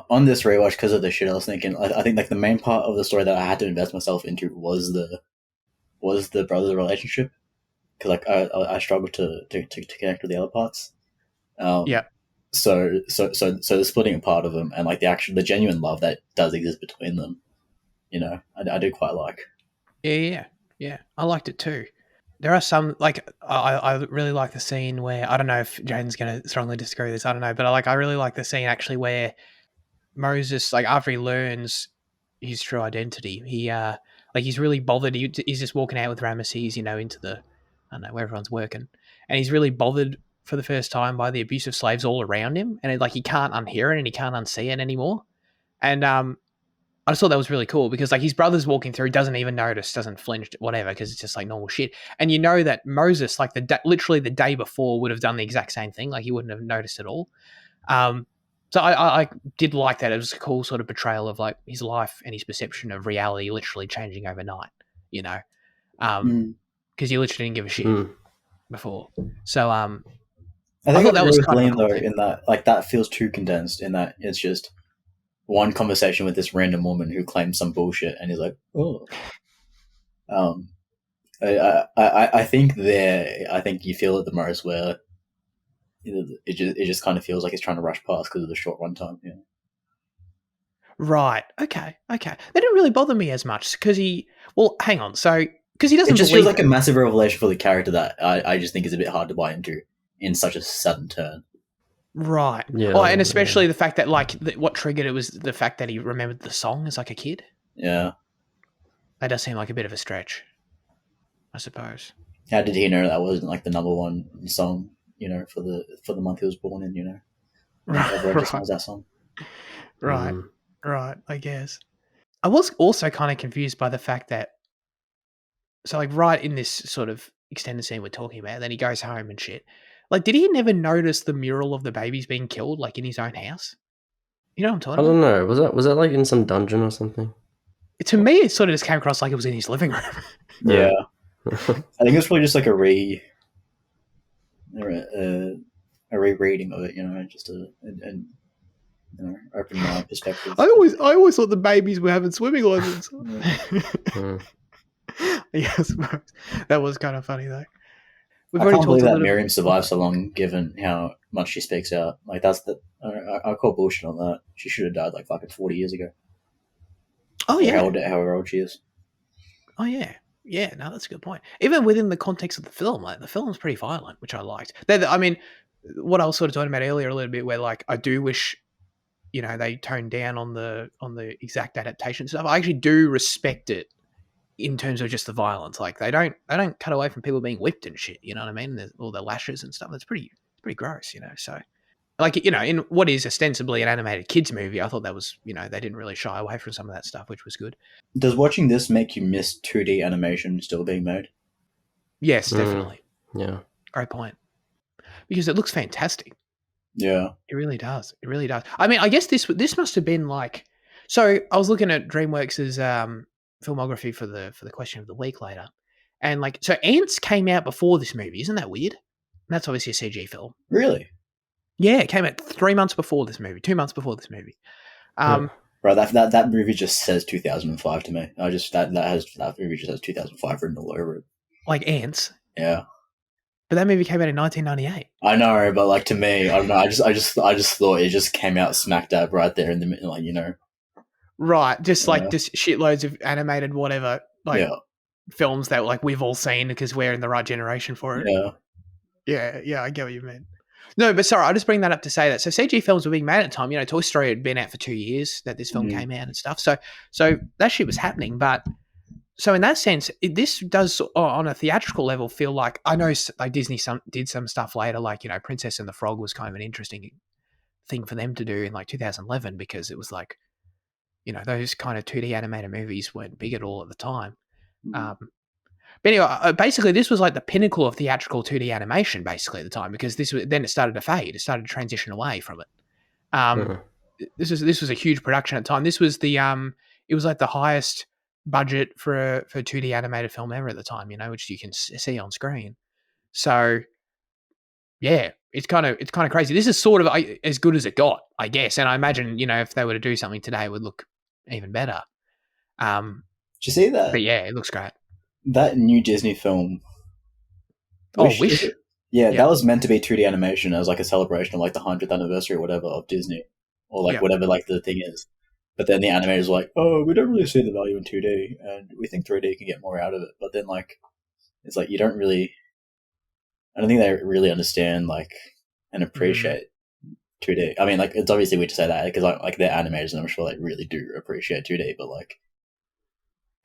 Speaker 3: On this rewatch, because of the shit I was thinking, I think like the main part of the story that I had to invest myself into was the brother relationship, because like I struggled to connect with the other parts.
Speaker 1: Yeah.
Speaker 3: So the splitting apart of them and like the genuine love that does exist between them, you know, I do quite like.
Speaker 1: Yeah. I liked it too. There are some, like, I really like the scene where, I don't know if Jaden's going to strongly disagree with this, I don't know, but I really like the scene actually where Moses, like, after he learns his true identity, he's really bothered. He's just walking out with Ramesses, you know, into the, I don't know, where everyone's working, and he's really bothered for the first time by the abusive slaves all around him, and he can't unhear it and he can't unsee it anymore. And I just thought that was really cool because like his brother's walking through, doesn't even notice, doesn't flinch, whatever, because it's just like normal shit. And you know that Moses, like literally the day before, would have done the exact same thing. Like he wouldn't have noticed at all. So I did like that. It was a cool sort of portrayal of like his life and his perception of reality literally changing overnight, you know, because he literally didn't give a shit before. So
Speaker 3: I think
Speaker 1: I thought that was
Speaker 3: with
Speaker 1: kind of
Speaker 3: Liam
Speaker 1: a cool
Speaker 3: though,
Speaker 1: thing.
Speaker 3: in that like that feels too condensed. In that it's just one conversation with this random woman who claims some bullshit, and he's like, oh. I think you feel it the most where it just kind of feels like it's trying to rush past because of the short runtime. Yeah.
Speaker 1: Right. Okay. They didn't really bother me as much because hang on. So because he doesn't.
Speaker 3: It just
Speaker 1: believe
Speaker 3: feels like a massive revelation for the character that I just think is a bit hard to buy into in such a sudden turn.
Speaker 1: Right.
Speaker 2: Yeah.
Speaker 1: Oh, and especially the fact that like what triggered it was the fact that he remembered the song as like a kid.
Speaker 3: Yeah.
Speaker 1: That does seem like a bit of a stretch, I suppose.
Speaker 3: How did he know that wasn't like the number one song? For the month he was born in. And then everyone just
Speaker 1: Right,
Speaker 3: knows that song.
Speaker 1: right, right. I guess I was also kind of confused by the fact that like right in this sort of extended scene we're talking about, then he goes home and shit. Like, did he never notice the mural of the babies being killed, like in his own house? You know what I'm
Speaker 2: I
Speaker 1: talking about?
Speaker 2: don't know. Was that like in some dungeon or something?
Speaker 1: To me, it sort of just came across like it was in his living room.
Speaker 3: Yeah,
Speaker 2: Yeah.
Speaker 3: I think it's probably just like a rereading of it. Just a open mind perspective.
Speaker 1: I always thought the babies were having swimming lessons.
Speaker 2: Mm.
Speaker 1: Yeah, I suppose. That was kind of funny though. We've
Speaker 3: I
Speaker 1: already
Speaker 3: can't
Speaker 1: talked
Speaker 3: believe
Speaker 1: a
Speaker 3: that
Speaker 1: little bit.
Speaker 3: Miriam survived so long, given how much she speaks out. Like that's the I call bullshit on that. She should have died like fucking 40 years ago,
Speaker 1: Oh
Speaker 3: or
Speaker 1: yeah,
Speaker 3: however old she is.
Speaker 1: oh yeah, yeah. No, that's a good point. Even within the context of the film, like the film's pretty violent, which I liked. I mean, what I was sort of talking about earlier a little bit, where like I do wish they toned down on the exact adaptation stuff. I actually do respect it in terms of just the violence. Like they don't cut away from people being whipped and shit. You know what I mean? All the lashes and stuff. That's pretty gross. So like in what is ostensibly an animated kids movie, I thought that was they didn't really shy away from some of that stuff, which was good.
Speaker 3: Does watching this make you miss 2D animation still being made?
Speaker 1: Yes,
Speaker 2: Mm.
Speaker 1: definitely.
Speaker 2: Yeah.
Speaker 1: Great point. Because it looks fantastic.
Speaker 3: Yeah.
Speaker 1: It really does. It really does. I mean, I guess this must have been like. So I was looking at DreamWorks's filmography for the question of the week later, and like so, Ants came out before this movie. Isn't that weird? And that's obviously a CG film.
Speaker 3: Really?
Speaker 1: Yeah, it came out 3 months before this movie, 2 months before this movie.
Speaker 2: Huh.
Speaker 3: Bro, that movie just says 2005 to me. I just that movie just has 2005 written all over it.
Speaker 1: Like Ants,
Speaker 3: Yeah.
Speaker 1: but that movie came out in 1998.
Speaker 3: I know, but like to me, I don't know. I just thought it just came out smack dab right there in the middle, like.
Speaker 1: Right, just
Speaker 3: Yeah.
Speaker 1: like just shitloads of animated whatever, like
Speaker 3: Yeah.
Speaker 1: films that like we've all seen because we're in the right generation for it.
Speaker 3: Yeah.
Speaker 1: Yeah, I get what you mean. No, but sorry, I'll just bring that up to say that. So CG films were being made at the time. Toy Story had been out for 2 years that this film came out and stuff. So that shit was happening. But so in that sense, this does on a theatrical level feel like I know like Disney did some stuff later, like Princess and the Frog was kind of an interesting thing for them to do in like 2011 because it was like those kind of 2D animated movies weren't big at all at the time. But anyway, basically, this was like the pinnacle of theatrical 2D animation, basically at the time, because then it started to fade. It started to transition away from it. This was a huge production at the time. This was it was like the highest budget for a 2D animated film ever at the time. Which you can see on screen. So yeah, it's kind of crazy. This is sort of as good as it got, I guess. And I imagine if they were to do something today, it would look even better.
Speaker 3: Did you see that?
Speaker 1: But yeah, it looks great.
Speaker 3: That new Disney film.
Speaker 1: Wish.
Speaker 3: Yeah, that was meant to be 2D animation as like a celebration of like the 100th anniversary or whatever of Disney, or like whatever like the thing is. But then the animators were like, "Oh, we don't really see the value in 2D, and we think 3D can get more out of it." But then like, it's like you don't really. I don't think they really understand like and appreciate 2D. I mean, like it's obviously weird to say that because like they're animators and I'm sure they really do appreciate 2D, but like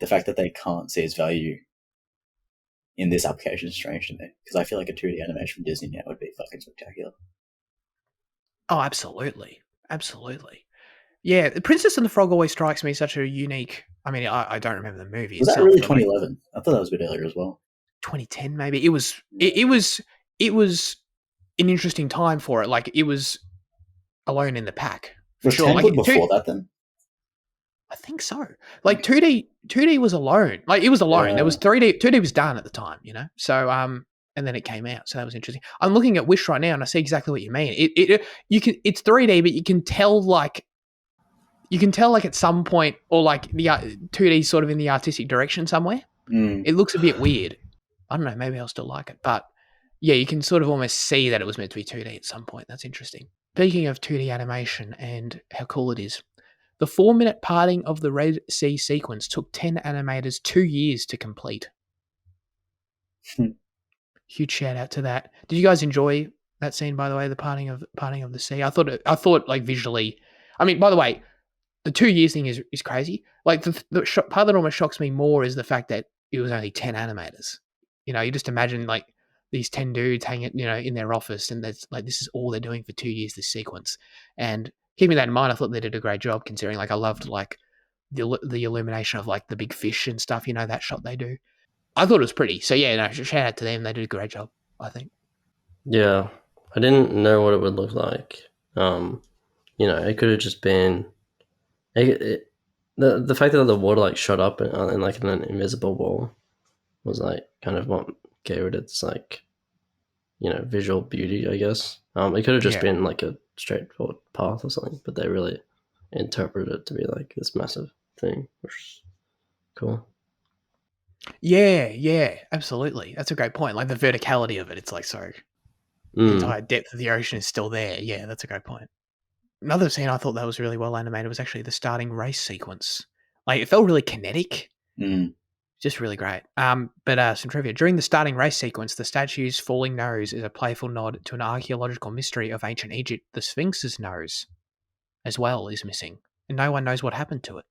Speaker 3: the fact that they can't see its value in this application is strange to me because I feel like a 2D animation from Disney now would be fucking spectacular.
Speaker 1: Oh, absolutely. Absolutely. Yeah, The Princess and the Frog always strikes me as such a unique. I mean, I don't remember the movie
Speaker 3: Was
Speaker 1: itself.
Speaker 3: that really
Speaker 1: but, like,
Speaker 3: 2011? I thought that was a bit earlier as well.
Speaker 1: 2010 maybe. It was an interesting time for it. Like it was alone in the pack for
Speaker 3: Was
Speaker 1: sure.
Speaker 3: 10
Speaker 1: Like
Speaker 3: good before that then?
Speaker 1: I think so. Like 2D was alone. Like it was alone.
Speaker 3: Yeah.
Speaker 1: There was 3D. 2D was done at the time. So and then it came out. So that was interesting. I'm looking at Wish right now and I see exactly what you mean. It's 3D, but you can tell like at some point or like the 2D sort of in the artistic direction somewhere. It looks a bit weird. I don't know. Maybe I'll still like it, but yeah, you can sort of almost see that it was meant to be 2D at some point. That's interesting. Speaking of 2D animation and how cool it is, the 4-minute parting of the Red Sea sequence took 10 animators 2 years to complete. Huge shout out to that. Did you guys enjoy that scene, by the way, the parting of the sea? I thought like visually. I mean, by the way, the 2 years thing is crazy. Like the part that almost shocks me more is the fact that it was only 10 animators. You just imagine like these 10 dudes hanging, in their office, and that's like this is all they're doing for 2 years, this sequence. And keeping that in mind, I thought they did a great job considering like I loved like the illumination of like the big fish and stuff, that shot they do. I thought it was pretty. So yeah, no, shout out to them. They did a great job, I think.
Speaker 2: Yeah, I didn't know what it would look like. It could have just been the fact that the water like shot up and like in an invisible wall was like kind of what gave it its like visual beauty, I guess. It could have just been like a straightforward path or something, but they really interpreted it to be like this massive thing, which is cool.
Speaker 1: Yeah, absolutely. That's a great point. Like the verticality of it, it's like the entire depth of the ocean is still there. Yeah, that's a great point. Another scene I thought that was really well animated was actually the starting race sequence. Like it felt really kinetic. Just really great. But some trivia. During the starting race sequence, the statue's falling nose is a playful nod to an archaeological mystery of ancient Egypt. The Sphinx's nose, as well, is missing, and no one knows what happened to it.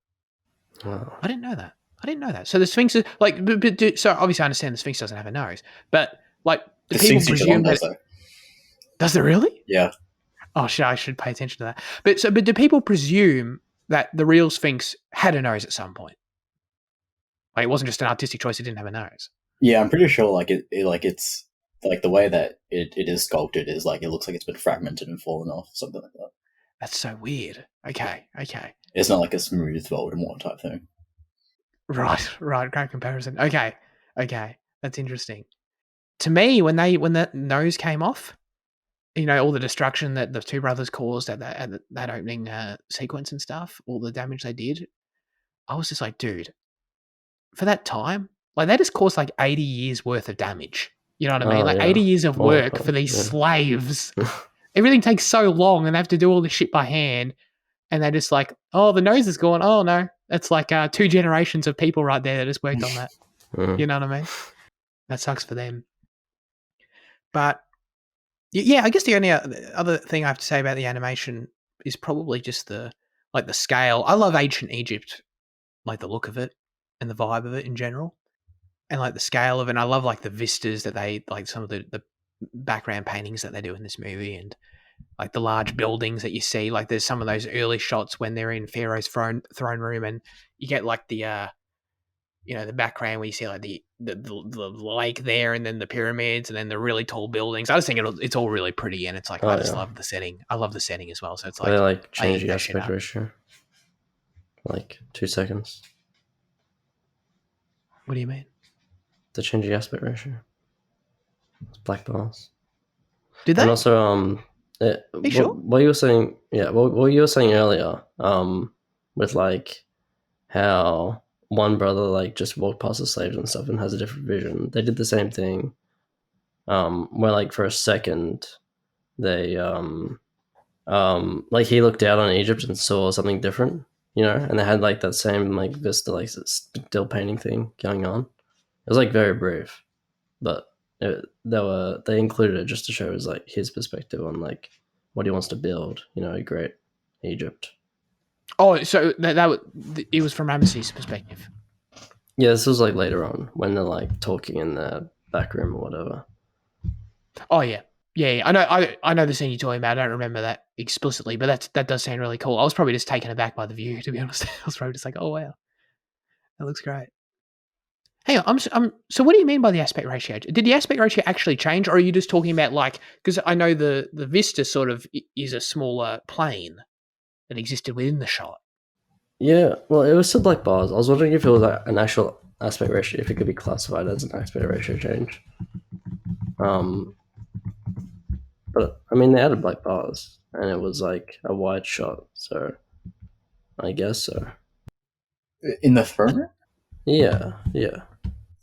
Speaker 2: Wow.
Speaker 1: I didn't know that. So the Sphinx is like, so obviously I understand the Sphinx doesn't have a nose, but like
Speaker 3: The
Speaker 1: people
Speaker 3: Sphinx
Speaker 1: presume that. Does it really?
Speaker 3: Yeah.
Speaker 1: Oh shit! I should pay attention to that. But do people presume that the real Sphinx had a nose at some point? Like it wasn't just an artistic choice; it didn't have a nose.
Speaker 3: Yeah, I'm pretty sure. It's like the way that it is sculpted is like it looks like it's been fragmented and fallen off, something like that.
Speaker 1: That's so weird. Okay.
Speaker 3: It's not like a smooth Voldemort type thing.
Speaker 1: Right. Great comparison. Okay. That's interesting. To me, when that nose came off, all the destruction that the two brothers caused at that opening sequence and stuff, all the damage they did, I was just like, dude, for that time, like they just caused like 80 years worth of damage. You know what I mean? Like 80 years of work for these slaves. Everything takes so long and they have to do all this shit by hand. And they're just like, oh, the nose is gone. Oh, no. That's like 2 generations of people right there that just worked on that. You know what I mean? That sucks for them. But, yeah, I guess the only other thing I have to say about the animation is probably just the scale. I love ancient Egypt, like the look of it and the vibe of it in general. And, like, the scale of it. And I love, like, the vistas that they, like, some of the background paintings that they do in this movie and, like the large buildings that you see, like there's some of those early shots when they're in Pharaoh's throne room, and you get like the the background where you see like the lake there, and then the pyramids, and then the really tall buildings. I just think it's all really pretty, and it's like I just love the setting. I love the setting as well. So it's like
Speaker 2: they like change the aspect ratio, like 2 seconds.
Speaker 1: What do you mean?
Speaker 2: The change the aspect ratio. It's black bars.
Speaker 1: Did they?
Speaker 2: And also
Speaker 1: sure?
Speaker 2: What you were saying, what you were saying earlier, with like how one brother like just walked past the slaves and stuff and has a different vision. They did the same thing, where like for a second they like he looked out on Egypt and saw something different, and they had like that same like vista, like still painting thing going on. It was like very brief, but they included it just to show his like his perspective on like what he wants to build, a great Egypt.
Speaker 1: Oh, so it was from Ramesses' perspective.
Speaker 2: Yeah, this was like later on when they're like talking in the back room or whatever.
Speaker 1: Oh yeah. I know the scene you're talking about. I don't remember that explicitly, but that does sound really cool. I was probably just taken aback by the view, to be honest. I was probably just like, oh wow, that looks great. Hang on, so what do you mean by the aspect ratio? Did the aspect ratio actually change, or are you just talking about like, because I know the vista sort of is a smaller plane that existed within the shot.
Speaker 2: Yeah, well, it was still black bars. I was wondering if it was like an actual aspect ratio, if it could be classified as an aspect ratio change. But I mean, they added black bars, and it was like a wide shot, so I guess so.
Speaker 3: In the throne room?
Speaker 2: Yeah.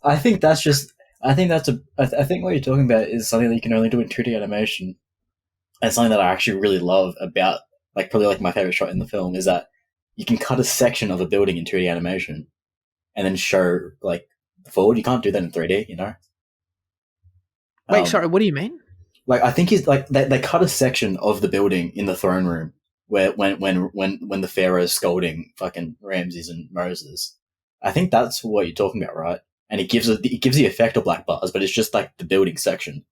Speaker 3: I think what you're talking about is something that you can only do in 2D animation. And something that I actually really love about, like, probably like my favorite shot in the film is that you can cut a section of a building in 2D animation and then show, like, forward. You can't do that in 3D,
Speaker 1: Wait, sorry, what do you mean?
Speaker 3: Like, I think he's like they cut a section of the building in the throne room where when the Pharaoh's scolding fucking Ramses and Moses. I think that's what you're talking about, right? And it gives the effect of black bars, but it's just like the building section.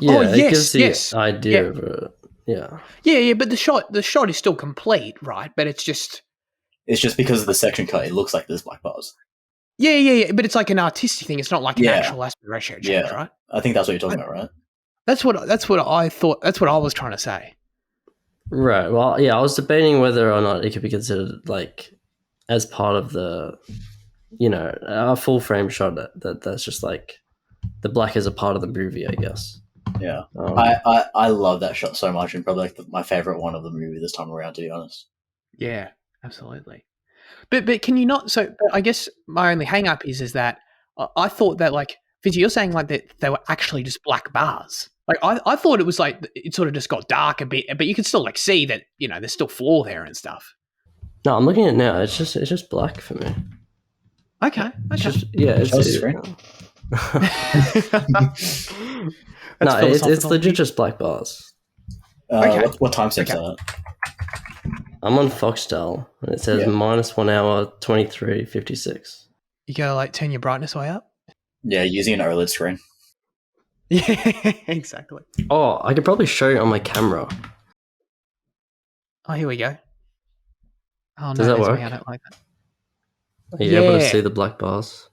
Speaker 2: Yeah, it
Speaker 1: yes,
Speaker 2: gives the
Speaker 1: yes.
Speaker 2: idea
Speaker 1: Yeah.
Speaker 2: of it. Yeah.
Speaker 1: Yeah, but the shot is still complete, right? But it's just
Speaker 3: because of the section cut, it looks like there's black bars.
Speaker 1: yeah. But it's like an artistic thing. It's not like an
Speaker 3: Yeah.
Speaker 1: actual aspect ratio change,
Speaker 3: Yeah.
Speaker 1: right?
Speaker 3: I think that's what you're talking about, right?
Speaker 1: That's what I thought. That's what I was trying to say.
Speaker 2: Right. Well, yeah, I was debating whether or not it could be considered like as part of the, a full frame shot that's just like the black is a part of the movie, I guess.
Speaker 3: Yeah. I love that shot so much, and probably like my favorite one of the movie this time around, to be honest.
Speaker 1: Yeah, absolutely. But can you not? So I guess my only hang up is that I thought that like Fizzy, you're saying like that they were actually just black bars. Like I thought it was like it sort of just got dark a bit, but you could still like see that there's still floor there and stuff.
Speaker 2: No, I'm looking at it now. It's just black for me.
Speaker 1: Okay.
Speaker 2: It's just it's
Speaker 3: Show us the screen.
Speaker 2: No, it's legit just black bars.
Speaker 1: Okay.
Speaker 3: What timestamps are that?
Speaker 2: I'm on Foxtel, and it says -1 hour 23:56.
Speaker 1: You gotta like turn your brightness way up.
Speaker 3: Yeah, using an OLED screen.
Speaker 1: Yeah, exactly.
Speaker 2: Oh, I could probably show you on my camera.
Speaker 1: Oh, here we go. Oh,
Speaker 2: Does that work?
Speaker 1: I don't like that.
Speaker 2: Are you able to see the black bars?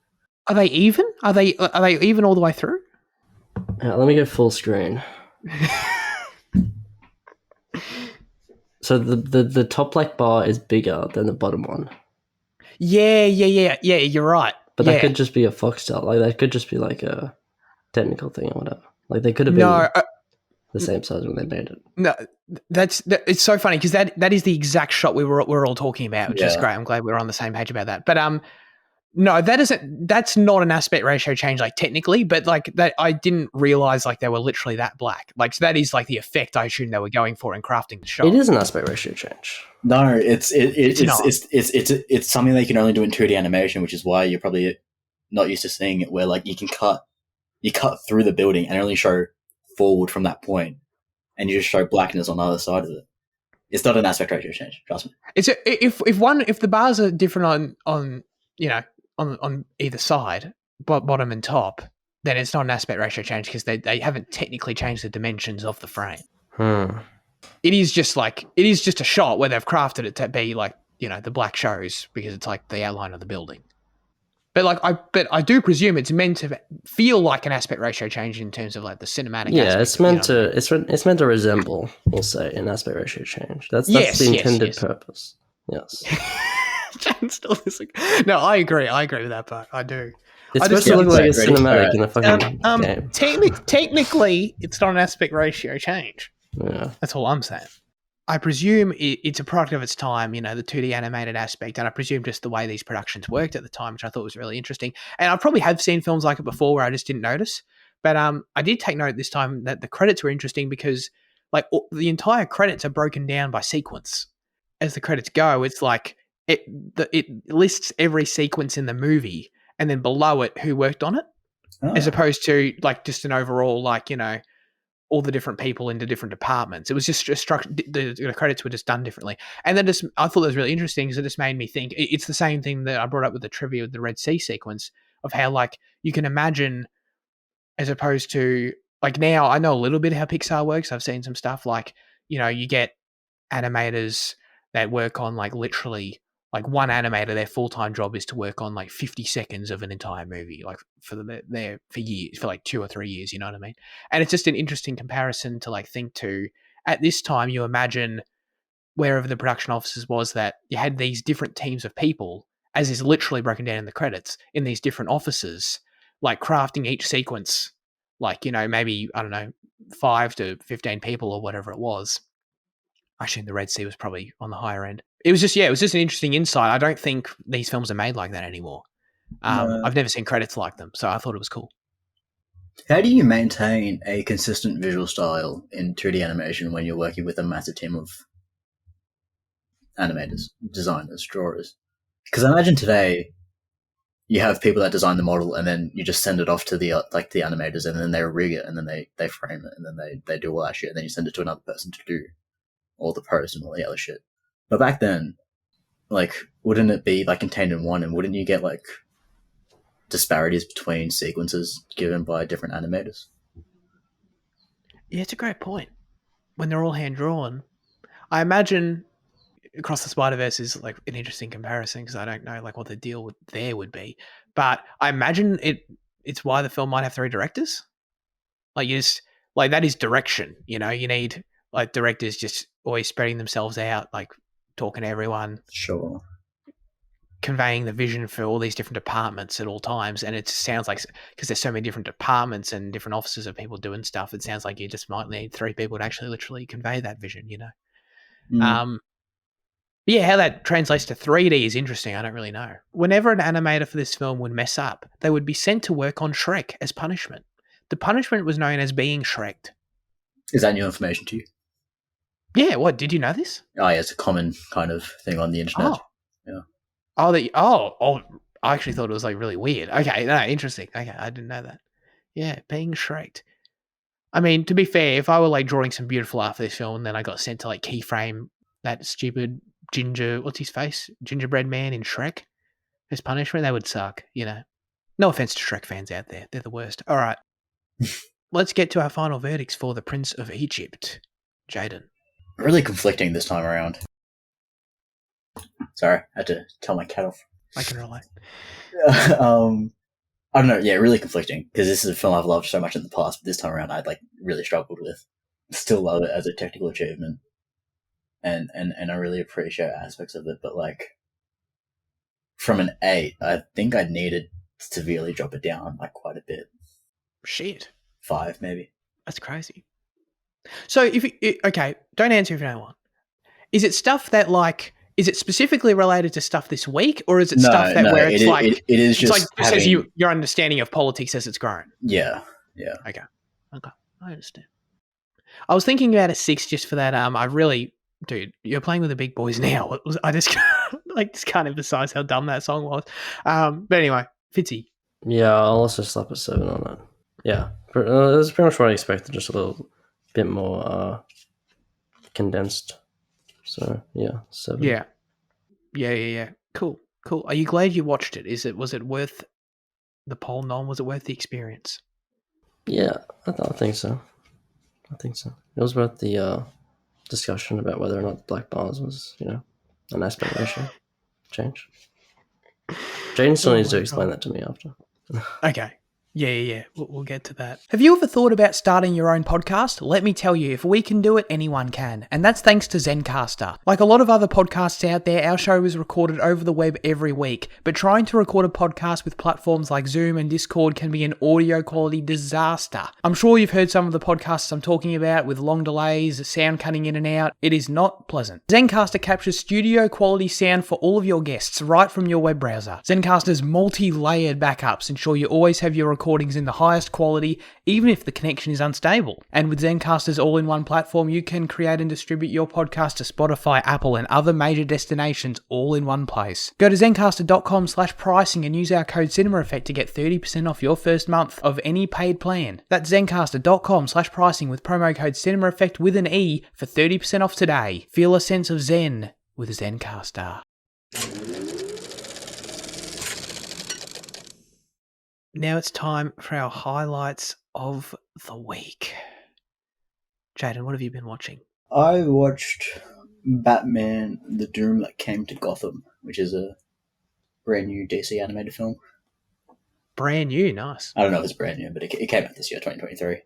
Speaker 1: Are they even? Are they even all the way through?
Speaker 2: Let me go full screen. So the top black bar is bigger than the bottom one.
Speaker 1: Yeah. You're right.
Speaker 2: But that could just be a Foxtel. Like that could just be like a technical thing or whatever. Like they could have been the same size when they made it.
Speaker 1: No, it's so funny because that is the exact shot we're all talking about, which is great. I'm glad we're on the same page about that. But no, that's not an aspect ratio change, like technically, but like that I didn't realize like they were literally that black. Like so that is like the effect I assume they were going for in crafting the shot.
Speaker 2: It is an aspect ratio change.
Speaker 3: No, it's something that you can only do in 2D animation, which is why you're probably not used to seeing it, where like you cut through the building and only show forward from that point, and you just show blackness on the other side of it. It's not an aspect ratio change, trust me.
Speaker 1: It's if the bars are different on either side, bottom and top, then it's not an aspect ratio change because they haven't technically changed the dimensions of the frame. It is just a shot where they've crafted it to be like the black shows because it's like the outline of the building. But I do presume it's meant to feel like an aspect ratio change in terms of like the cinematic.
Speaker 2: Yeah, it's meant to resemble, we'll say, an aspect ratio change. That's the intended purpose. Yes.
Speaker 1: Jan still isn't. No, I agree. I agree with that part. I do.
Speaker 2: It's supposed to look like a cinematic in the fucking game.
Speaker 1: Technically, it's not an aspect ratio change.
Speaker 2: Yeah.
Speaker 1: That's all I'm saying. I presume it's a product of its time, the 2D animated aspect, and I presume just the way these productions worked at the time, which I thought was really interesting. And I probably have seen films like it before where I just didn't notice. But I did take note this time that the credits were interesting because like the entire credits are broken down by sequence. As the credits go, it's like it lists every sequence in the movie and then below it who worked on it, as opposed to like just an overall like, all the different people into different departments. It was just structured. The credits were just done differently. And then I thought that was really interesting because it just made me think it's the same thing that I brought up with the trivia with the Red Sea sequence of how like you can imagine as opposed to like now I know a little bit how Pixar works. I've seen some stuff like, you get animators that work on like literally like one animator, their full-time job is to work on like 50 seconds of an entire movie, like for years, for like 2 or 3 years, you know what I mean? And it's just an interesting comparison to like think to at this time, you imagine wherever the production offices was that you had these different teams of people, as is literally broken down in the credits, in these different offices, like crafting each sequence, like, maybe, I don't know, 5 to 15 people or whatever it was. I assume the Red Sea was probably on the higher end. It was just an interesting insight. I don't think these films are made like that anymore. I've never seen credits like them, so I thought it was cool.
Speaker 3: How do you maintain a consistent visual style in 2D animation when you're working with a massive team of animators, designers, drawers? Because I imagine today you have people that design the model and then you just send it off to the animators and then they rig it and then they frame it and then they do all that shit and then you send it to another person to do. all the post and all the other shit. But back then, like, wouldn't it be like contained in one, and wouldn't you get like disparities between sequences given by different animators?
Speaker 1: Yeah, it's a great point. When they're all hand drawn, I imagine Across the Spider-Verse is like an interesting comparison because I don't know like what the deal there would be, but I imagine it's why the film might have 3 directors. Like you just like that is direction. You know, you need like directors just always spreading themselves out, like talking to everyone,
Speaker 3: Sure.
Speaker 1: conveying the vision for all these different departments at all times. And it sounds like because there's so many different departments and different offices of people doing stuff, it sounds like you just might need 3 people to actually literally convey that vision. You know.
Speaker 3: Mm.
Speaker 1: Yeah, how that translates to 3D is interesting. I don't really know. Whenever an animator for this film would mess up, they would be sent to work on Shrek as punishment. The punishment was known as being Shreked.
Speaker 3: Is that new information to you?
Speaker 1: Yeah, what? Did you know this?
Speaker 3: Oh, yeah, it's a common kind of thing on the internet.
Speaker 1: Oh.
Speaker 3: Yeah.
Speaker 1: I actually thought it was like really weird. Okay, no, interesting. Okay, I didn't know that. Yeah, being Shreked. I mean, to be fair, if I were like drawing some beautiful art for this film and then I got sent to like keyframe that stupid what's his face? Gingerbread man in Shrek as punishment, that would suck, you know. No offense to Shrek fans out there. They're the worst. All right. Let's get to our final verdicts for The Prince of Egypt. Jaden.
Speaker 3: Really conflicting this time around. Sorry, I had to tell my cat off.
Speaker 1: I can relate.
Speaker 3: I don't know. Yeah, really conflicting because this is a film I've loved so much in the past, but this time around I'd like really struggled with. Still love it as a technical achievement, and I really appreciate aspects of it. But like, from an 8, I think I needed to severely drop it down like quite a bit.
Speaker 1: Shit.
Speaker 3: 5 maybe.
Speaker 1: That's crazy. So okay, don't answer if you don't want. Is it stuff that like? Is it specifically related to stuff this week, or is it stuff that where it's
Speaker 3: it is just
Speaker 1: like just as your understanding of politics as it's grown?
Speaker 3: Yeah.
Speaker 1: Okay, I understand. I was thinking about a 6 just for that. Dude, you're playing with the big boys now. I just can't emphasize how dumb that song was. But anyway, Fitzy.
Speaker 2: Yeah, I'll also slap a 7 on it. Yeah, that's pretty much what I expected. Just a little bit more condensed. So yeah, 7.
Speaker 1: Yeah. Cool. Are you glad you watched it? Was it worth the poll, Nom? Was it worth the experience?
Speaker 2: Yeah, I think so. It was worth the discussion about whether or not Black Bars was, an aspect ratio change. Jaden still needs to explain that to me after.
Speaker 1: Okay. Yeah. We'll get to that. Have you ever thought about starting your own podcast? Let me tell you, if we can do it, anyone can. And that's thanks to Zencaster. Like a lot of other podcasts out there, our show is recorded over the web every week. But trying to record a podcast with platforms like Zoom and Discord can be an audio quality disaster. I'm sure you've heard some of the podcasts I'm talking about with long delays, sound cutting in and out. It is not pleasant. Zencaster captures studio quality sound for all of your guests right from your web browser. Zencaster's multi-layered backups ensure you always have your recordings in the highest quality, even if the connection is unstable. And with Zencaster's all-in-one platform, you can create and distribute your podcast to Spotify, Apple, and other major destinations all in one place. Go to Zencaster.com/pricing and use our code CinemaEffect to get 30% off your first month of any paid plan. That's Zencaster.com/pricing with promo code CinemaEffect with an E for 30% off today. Feel a sense of Zen with Zencaster. Now it's time for our highlights of the week. Jaden, what have you been watching?
Speaker 3: I watched Batman: The Doom That Came to Gotham, which is a brand new DC animated film.
Speaker 1: Brand new, nice.
Speaker 3: I don't know if it's brand new, but it came out this year, 2023.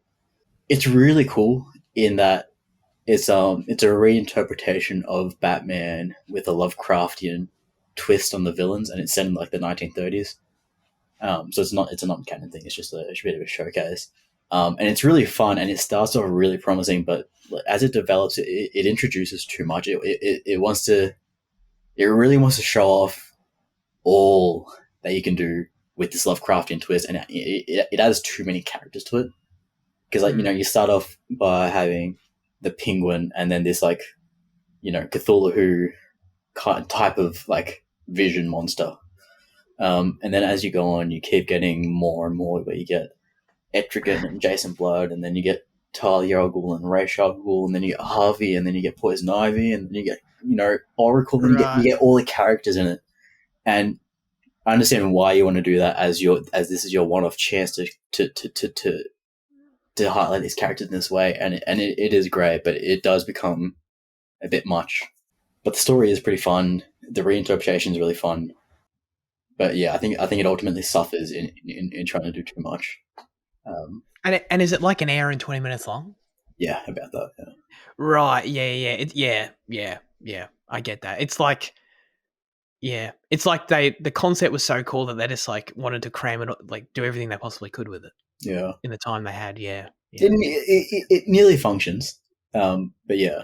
Speaker 3: It's really cool in that it's a reinterpretation of Batman with a Lovecraftian twist on the villains, and it's set in like the 1930s. So it's a non-canon thing. It's just a bit of a showcase, and it's really fun. And it starts off really promising, but as it develops, it introduces too much. It really wants to show off all that you can do with this Lovecraftian twist, and it adds too many characters to it. Because you start off by having the Penguin, and then this Cthulhu type of like vision monster. And then as you go on, you keep getting more and more, where you get Etrigan and Jason Blood, and then you get Talia al Ghul and Ra's al Ghul, and then you get Harvey, and then you get Poison Ivy, and then you get Oracle, and
Speaker 1: Right.
Speaker 3: you get all the characters in it. And I understand why you want to do that as this is your one-off chance to highlight these characters in this way, and it is great, but it does become a bit much. But the story is pretty fun. The reinterpretation is really fun. But yeah, I think it ultimately suffers in trying to do too much.
Speaker 1: And is it like an hour and 20 minutes long?
Speaker 3: Yeah, about that. Yeah.
Speaker 1: Right. Yeah. I get that. It's like, it's like the concept was so cool that they just like wanted to cram it, like do everything they possibly could with it.
Speaker 3: Yeah.
Speaker 1: In the time they had. Yeah.
Speaker 3: It nearly functions. But yeah.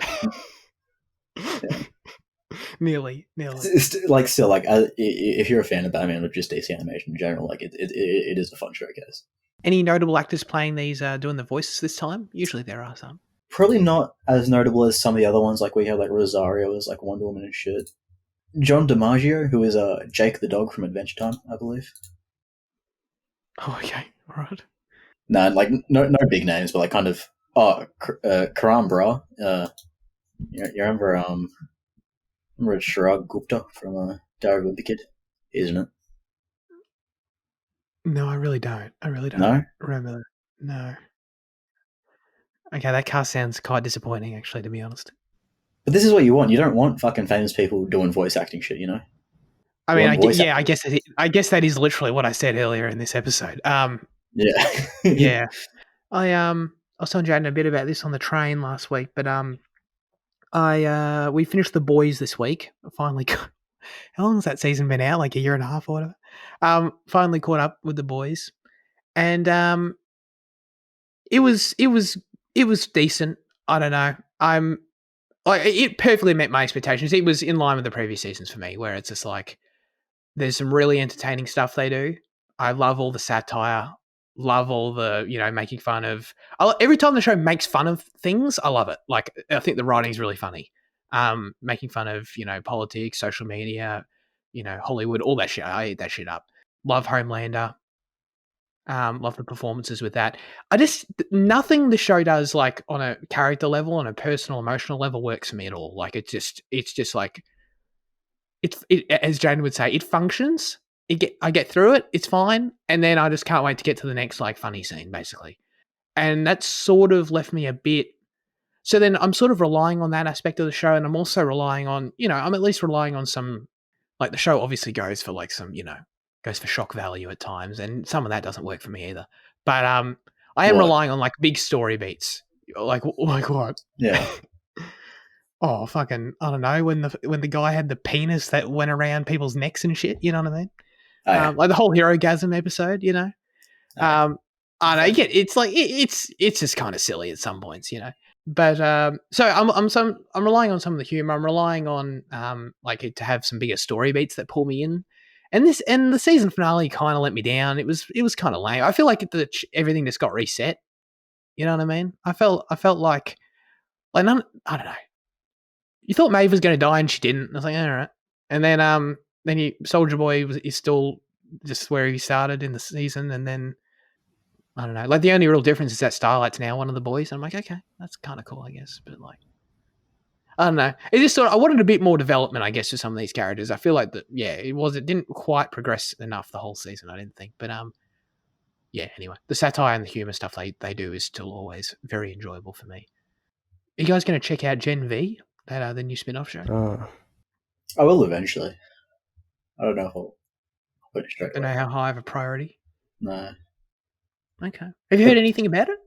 Speaker 1: Nearly.
Speaker 3: Still, if you're a fan of Batman or just DC animation in general, like it is a fun showcase.
Speaker 1: Any notable actors playing these, doing the voices this time? Usually there are some.
Speaker 3: Probably not as notable as some of the other ones. Like we have like Rosario as like Wonder Woman and shit. John DiMaggio, who is Jake the dog from Adventure Time, I believe.
Speaker 1: Oh, okay, all right.
Speaker 3: No, like no big names, but like kind of Karan Bra. You remember Sharag Gupta from Diary of a Kid, isn't it?
Speaker 1: No, I really don't.
Speaker 3: No?
Speaker 1: Remember that. No. Okay, that cast sounds quite disappointing, actually, to be honest.
Speaker 3: But this is what you want. You don't want fucking famous people doing voice acting shit, you know?
Speaker 1: I mean, I guess that is literally what I said earlier in this episode.
Speaker 3: Yeah.
Speaker 1: Yeah. I was telling Jaden a bit about this on the train last week, but we finished The Boys this week. Finally, how long has that season been out? Like a year and a half or whatever. Finally caught up with The Boys, and it was decent. I don't know. It perfectly met my expectations. It was in line with the previous seasons for me, where it's just like there's some really entertaining stuff they do. I love all the satire. Love all the, making fun of. Every time the show makes fun of things, I love it. Like, I think the writing's really funny. Making fun of, politics, social media, Hollywood, all that shit. I eat that shit up. Love Homelander. Love the performances with that. Nothing the show does, like, on a character level, on a personal, emotional level, works for me at all. Like, it's just like, as Jane would say, it functions. I get through it, it's fine, and then I just can't wait to get to the next like funny scene, basically. And that sort of left me a bit. So then I'm sort of relying on that aspect of the show, and I'm also relying on, I'm at least relying on some, like the show obviously goes for like some, goes for shock value at times, and some of that doesn't work for me either. But I am relying on like big story beats, like what?
Speaker 3: Yeah.
Speaker 1: Oh, fucking, I don't know, when the guy had the penis that went around people's necks and shit, you know what I mean? Like the whole Hero-gasm episode, I know, yeah, it's like it's just kind of silly at some points, But so I'm relying on some of the humor. I'm relying on like it to have some bigger story beats that pull me in. And the season finale kind of let me down. It was kind of lame. I feel like everything just got reset. You know what I mean? I felt like I don't know. You thought Maeve was going to die and she didn't. I was like, all right. And then Soldier Boy is still just where he started in the season, and then I don't know. Like the only real difference is that Starlight's now one of the boys. And I'm like, okay, that's kind of cool, I guess. But like, I don't know. It just I wanted a bit more development, I guess, for some of these characters. I feel like that, yeah, it didn't quite progress enough the whole season, I didn't think. But yeah. Anyway, the satire and the humor stuff they do is still always very enjoyable for me. Are you guys going to check out Gen V, that the new spin-off show?
Speaker 3: I will eventually. I don't know if I'll put it straight away.
Speaker 1: Don't know how high of a priority.
Speaker 3: No.
Speaker 1: Okay. Have you heard anything about it?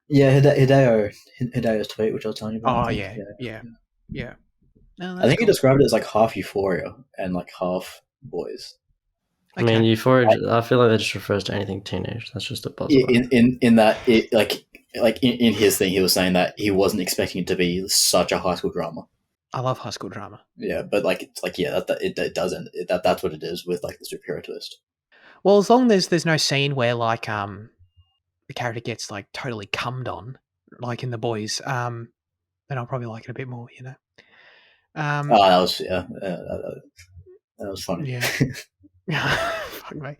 Speaker 3: Yeah, Hideo's tweet, which I was telling you about.
Speaker 1: Oh, yeah. No,
Speaker 3: I think
Speaker 1: cool.
Speaker 3: he described it as like half Euphoria and like half boys.
Speaker 2: Okay. I mean, Euphoria. I feel like that just refers to anything teenage. That's just a buzzword.
Speaker 3: In that, in his thing, he was saying that he wasn't expecting it to be such a high school drama.
Speaker 1: I love high school drama.
Speaker 3: Yeah, but it doesn't. That's what it is with like the superhero twist.
Speaker 1: Well, as long as there's no scene where like the character gets like totally cummed on, like in The Boys, then I'll probably like it a bit more,
Speaker 3: that was that was funny.
Speaker 1: Yeah. Fuck me.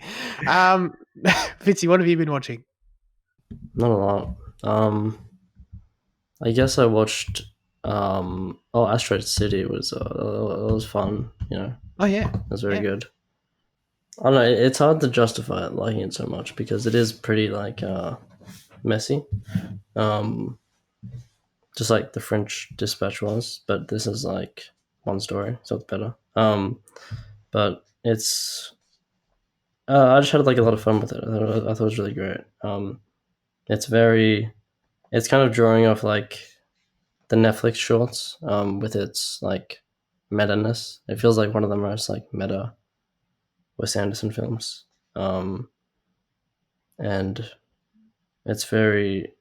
Speaker 1: Fitzy, what have you been watching?
Speaker 2: Not a lot. I guess I watched. Asteroid City was it was fun. You know,
Speaker 1: Oh yeah,
Speaker 2: it was very
Speaker 1: yeah.
Speaker 2: good. I don't know. It's hard to justify it liking it so much because it is pretty like messy. Um, just like the French Dispatch was, but this is like one story, so it's better. But it's I just had like a lot of fun with it. I thought it was really great. It's very, it's kind of drawing off like the Netflix shorts, with its like meta-ness. It feels like one of the most like meta Wes Anderson films, and it's very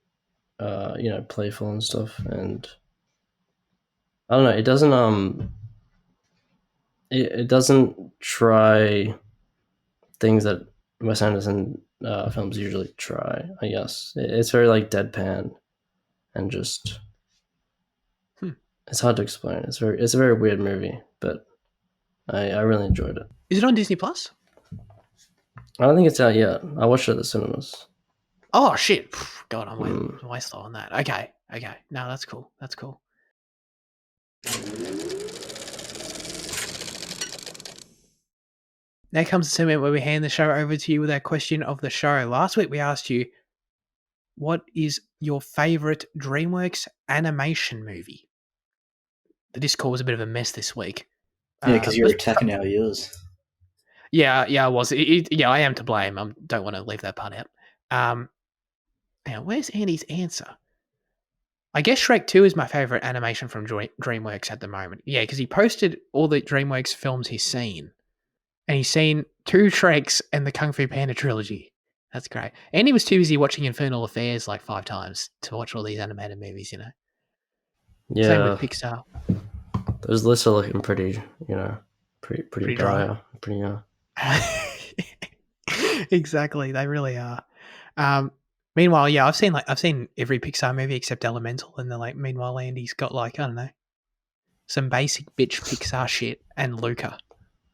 Speaker 2: playful and stuff. And I don't know, it doesn't try things that Wes Anderson films usually try. I guess it's very like deadpan and just
Speaker 1: Hmm.
Speaker 2: it's hard to explain. It's a very weird movie, but I really enjoyed it.
Speaker 1: Is it on Disney Plus?
Speaker 2: I don't think it's out yet. I watched it at the cinemas.
Speaker 1: Oh shit! God, I'm
Speaker 2: Mm.
Speaker 1: way slow on that. Okay. No, that's cool. That's cool. Now comes the segment where we hand the show over to you with our question of the show. Last week we asked you, what is your favorite DreamWorks animation movie? The Discord was a bit of a mess this week.
Speaker 3: Yeah, because you're
Speaker 1: But
Speaker 3: attacking our ears.
Speaker 1: yeah, I was. Yeah, I am to blame. I don't want to leave that part out. Now, where's Andy's answer? I guess Shrek 2 is my favorite animation from DreamWorks at the moment. Yeah, because he posted all the DreamWorks films he's seen. And he's seen 2 Shreks and the Kung Fu Panda trilogy. That's great. And he was too busy watching Infernal Affairs like 5 times to watch all these animated movies, you know. Same with
Speaker 2: Yeah,
Speaker 1: Pixar.
Speaker 2: those lists are looking pretty, pretty
Speaker 1: Pretty dry.
Speaker 2: dire, pretty.
Speaker 1: Exactly, they really are. Meanwhile, yeah, I've seen every Pixar movie except Elemental, and they're like, meanwhile, Andy's got like, I don't know, some basic bitch Pixar shit and Luca.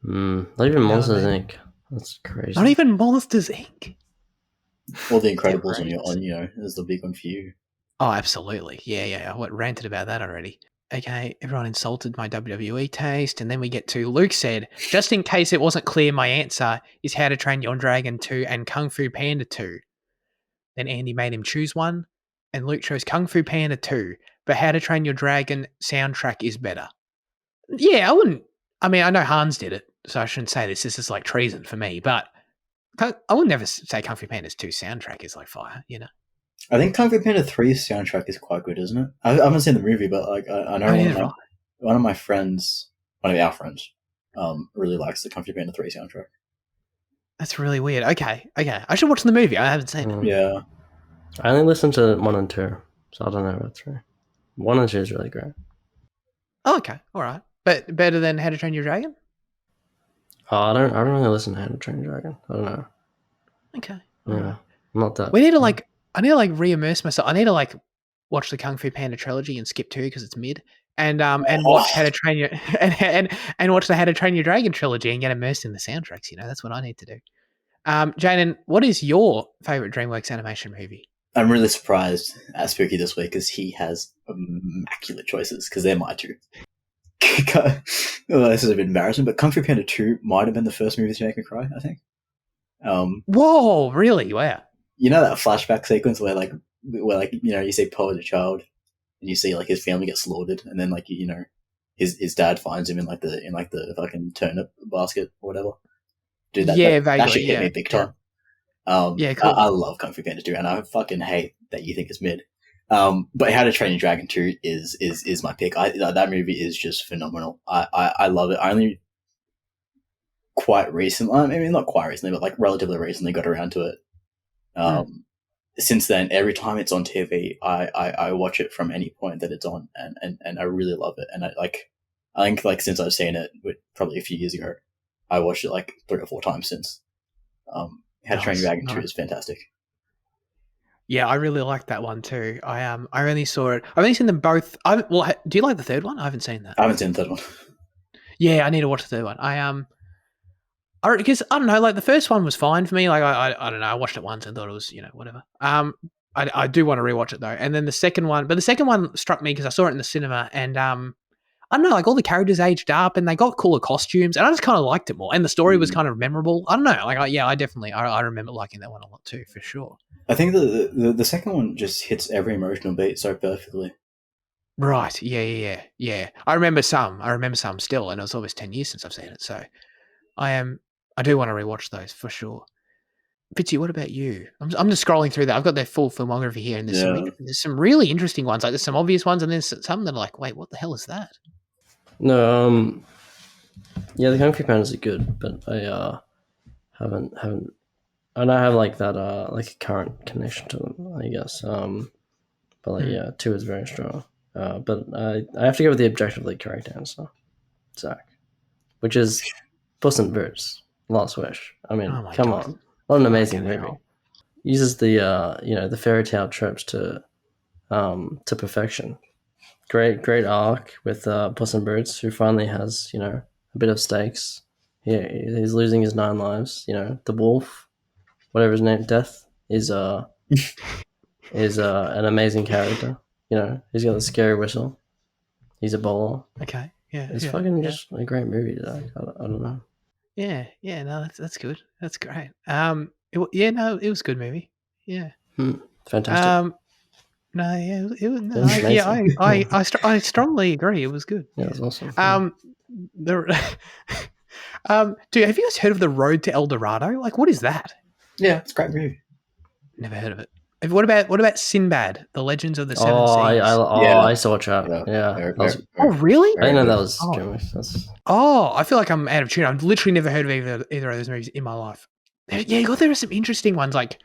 Speaker 2: Not even
Speaker 1: You know what I
Speaker 2: Monsters
Speaker 1: mean?
Speaker 2: Inc. That's crazy.
Speaker 1: Not even Monsters Inc.
Speaker 3: Or the Incredibles
Speaker 1: Outrageous.
Speaker 3: is the big one for you.
Speaker 1: Oh, absolutely. Yeah. I ranted about that already. Okay, everyone insulted my WWE taste, and then we get to Luke said, just in case it wasn't clear, my answer is How to Train Your Dragon 2 and Kung Fu Panda 2. Then Andy made him choose one, and Luke chose Kung Fu Panda 2, but How to Train Your Dragon soundtrack is better. Yeah, I wouldn't. I mean, I know Hans did it, so I shouldn't say this. This is like treason for me, but I would never say Kung Fu Panda's 2 soundtrack is like fire, you know?
Speaker 3: I think Kung Fu Panda 3's soundtrack is quite good, isn't it? I haven't seen the movie, but like I know one of my friends, one of our friends, really likes the Kung Fu Panda 3 soundtrack.
Speaker 1: That's really weird. Okay. I should watch the movie. I haven't seen it.
Speaker 3: Yeah.
Speaker 2: I only listened to 1 and 2, so I don't know about 3. 1 and 2 is really great.
Speaker 1: Oh, okay. All right. But better than How to Train Your Dragon?
Speaker 2: Oh, I don't really listen to How to Train Your Dragon. I don't know.
Speaker 1: Okay.
Speaker 2: Yeah,
Speaker 1: Right.
Speaker 2: I'm not that.
Speaker 1: We need to like. I need to like re-immerse myself. I need to like watch the Kung Fu Panda trilogy and skip 2 because it's mid, and watch How to Train Your and watch the How to Train Your Dragon trilogy and get immersed in the soundtracks. You know, that's what I need to do. Jaden, what is your favorite DreamWorks animation movie?
Speaker 3: I'm really surprised at Spooky this week because he has immaculate choices because they're my two. This is a bit embarrassing, but Kung Fu Panda 2 might have been the first movie to make me cry, I think.
Speaker 1: Whoa, really? Wow.
Speaker 3: You know that flashback sequence where you see Poe as a child and you see like his family get slaughtered, and then like his dad finds him in the fucking turnip basket or whatever. Dude, that shit hit me big time.
Speaker 1: Yeah, cool.
Speaker 3: I love Kung Fu Panda 2, and I fucking hate that you think it's mid. But How to Train Your Dragon 2 is my pick. That movie is just phenomenal. I love it. I only quite recently, I mean not quite recently, but like relatively recently got around to it. Since then, every time it's on TV, I watch it from any point that it's on, and I really love it. And I think like since I've seen it, probably a few years ago, I watched it like 3 or 4 times since. How to Train Your Dragon 2 is fantastic.
Speaker 1: Yeah, I really like that one too. I only saw it. I've only seen them both. Do you like the third one? I haven't seen that.
Speaker 3: I haven't seen the third one.
Speaker 1: Yeah, I need to watch the third one. Because I don't know, like the first one was fine for me. Like I don't know, I watched it once and thought it was whatever. I do want to rewatch it though. And then the second one struck me because I saw it in the cinema, and I don't know, like all the characters aged up and they got cooler costumes, and I just kind of liked it more. And the story was kind of memorable. I don't know, like I definitely I remember liking that one a lot too, for sure.
Speaker 3: I think the second one just hits every emotional beat so perfectly.
Speaker 1: Right? Yeah. I remember some still, and it was almost 10 years since I've seen it. So I do want to rewatch those for sure. Fitzy, what about you? I'm just scrolling through that. I've got their full filmography here, and there's some really interesting ones. Like there's some obvious ones, and there's some that are like, wait, what the hell is that?
Speaker 2: No, yeah, the Kung Fu Pandas are good, but I haven't. I don't have like that like a current connection to them, I guess. But like yeah, 2 is very strong. But I have to go with the objective lead character answer, Zach, which is Puss in Boots: Last Wish. I mean, come on, what an amazing movie! Uses the the fairy tale tropes to perfection. Great arc with Puss in Boots, who finally has a bit of stakes. Yeah, he's losing his 9 lives. The wolf, whatever his name, Death, is an amazing character. He's got a scary whistle. He's a bowler.
Speaker 1: Okay, yeah,
Speaker 2: it's fucking just a great movie. I don't know.
Speaker 1: Yeah, no, that's good. That's great. It was a good movie. Yeah,
Speaker 2: fantastic.
Speaker 1: No, yeah, it was. No, I strongly agree. It was good.
Speaker 2: Yeah, it was awesome.
Speaker 1: Dude, have you guys heard of The Road to El Dorado? Like, what is that?
Speaker 3: Yeah, it's a great movie.
Speaker 1: Never heard of it. What about Sinbad, The Legends of the Seven Seas?
Speaker 2: I saw that. Yeah.
Speaker 1: Really?
Speaker 2: I didn't know that was DreamWorks.
Speaker 1: I feel like I'm out of tune. I've literally never heard of either of those movies in my life. Yeah, there are some interesting ones, like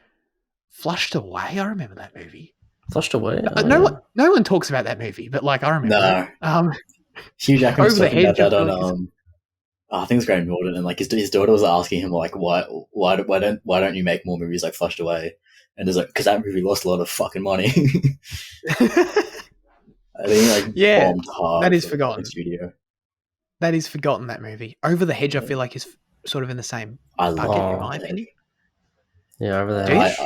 Speaker 1: Flushed Away. I remember that movie.
Speaker 2: Flushed Away?
Speaker 1: No one talks about that movie, but like I remember.
Speaker 3: No. Hugh Jackman was talking about that on I think it's Graham Norton, and like his daughter was asking him like why don't you make more movies like Flushed Away? And there's like, because that movie lost a lot of fucking money. I think bombed hard.
Speaker 1: That is forgotten.
Speaker 3: Studio.
Speaker 1: That is forgotten. That movie, Over the Hedge, I feel like is sort of in the same bucket in my opinion.
Speaker 2: Yeah, Over the Hedge.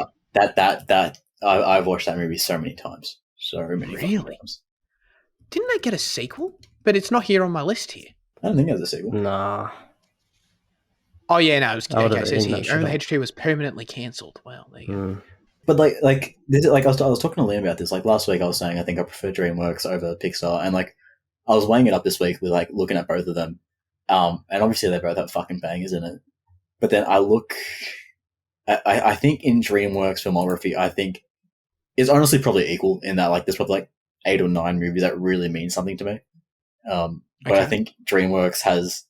Speaker 3: I've watched that movie so many times. So many times.
Speaker 1: Didn't they get a sequel? But it's not here on my list here.
Speaker 3: I don't think there's a sequel.
Speaker 2: Nah.
Speaker 1: Oh yeah, no, it was okay. It says here, Over the Hedge 2 was permanently cancelled. Wow, there you go.
Speaker 3: But like I was talking to Liam about this. Like last week, I was saying I think I prefer DreamWorks over Pixar, and like I was weighing it up this week with like looking at both of them, and obviously they both have fucking bangers in it. But then I think in DreamWorks filmography, I think it's honestly probably equal in that like there's probably like 8 or 9 movies that really mean something to me. But I think DreamWorks has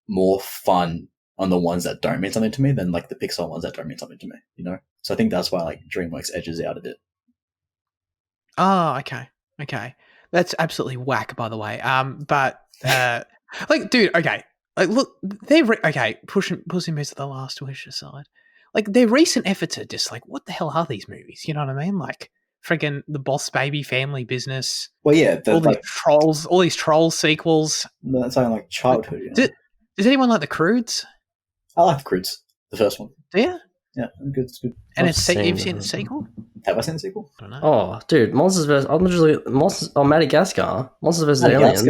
Speaker 3: more fun on the ones that don't mean something to me than like the Pixar ones that don't mean something to me, So I think that's why like DreamWorks edges out a bit.
Speaker 1: Oh, okay. That's absolutely whack, by the way. But like, dude, okay. Like, look, pushing Boots to the Last Wish aside, like their recent efforts are just like, what the hell are these movies? You know what I mean? Like, friggin' The Boss Baby, Family Business.
Speaker 3: Well, yeah,
Speaker 1: all these troll sequels.
Speaker 3: That's something like childhood.
Speaker 1: Does anyone like The Croods?
Speaker 3: I like The Croods, the first one.
Speaker 1: Do you?
Speaker 3: Yeah, good. It's good.
Speaker 1: And you've seen the sequel?
Speaker 3: Have I seen the sequel?
Speaker 1: I don't know.
Speaker 2: Oh, dude, Madagascar, Monsters vs. Aliens,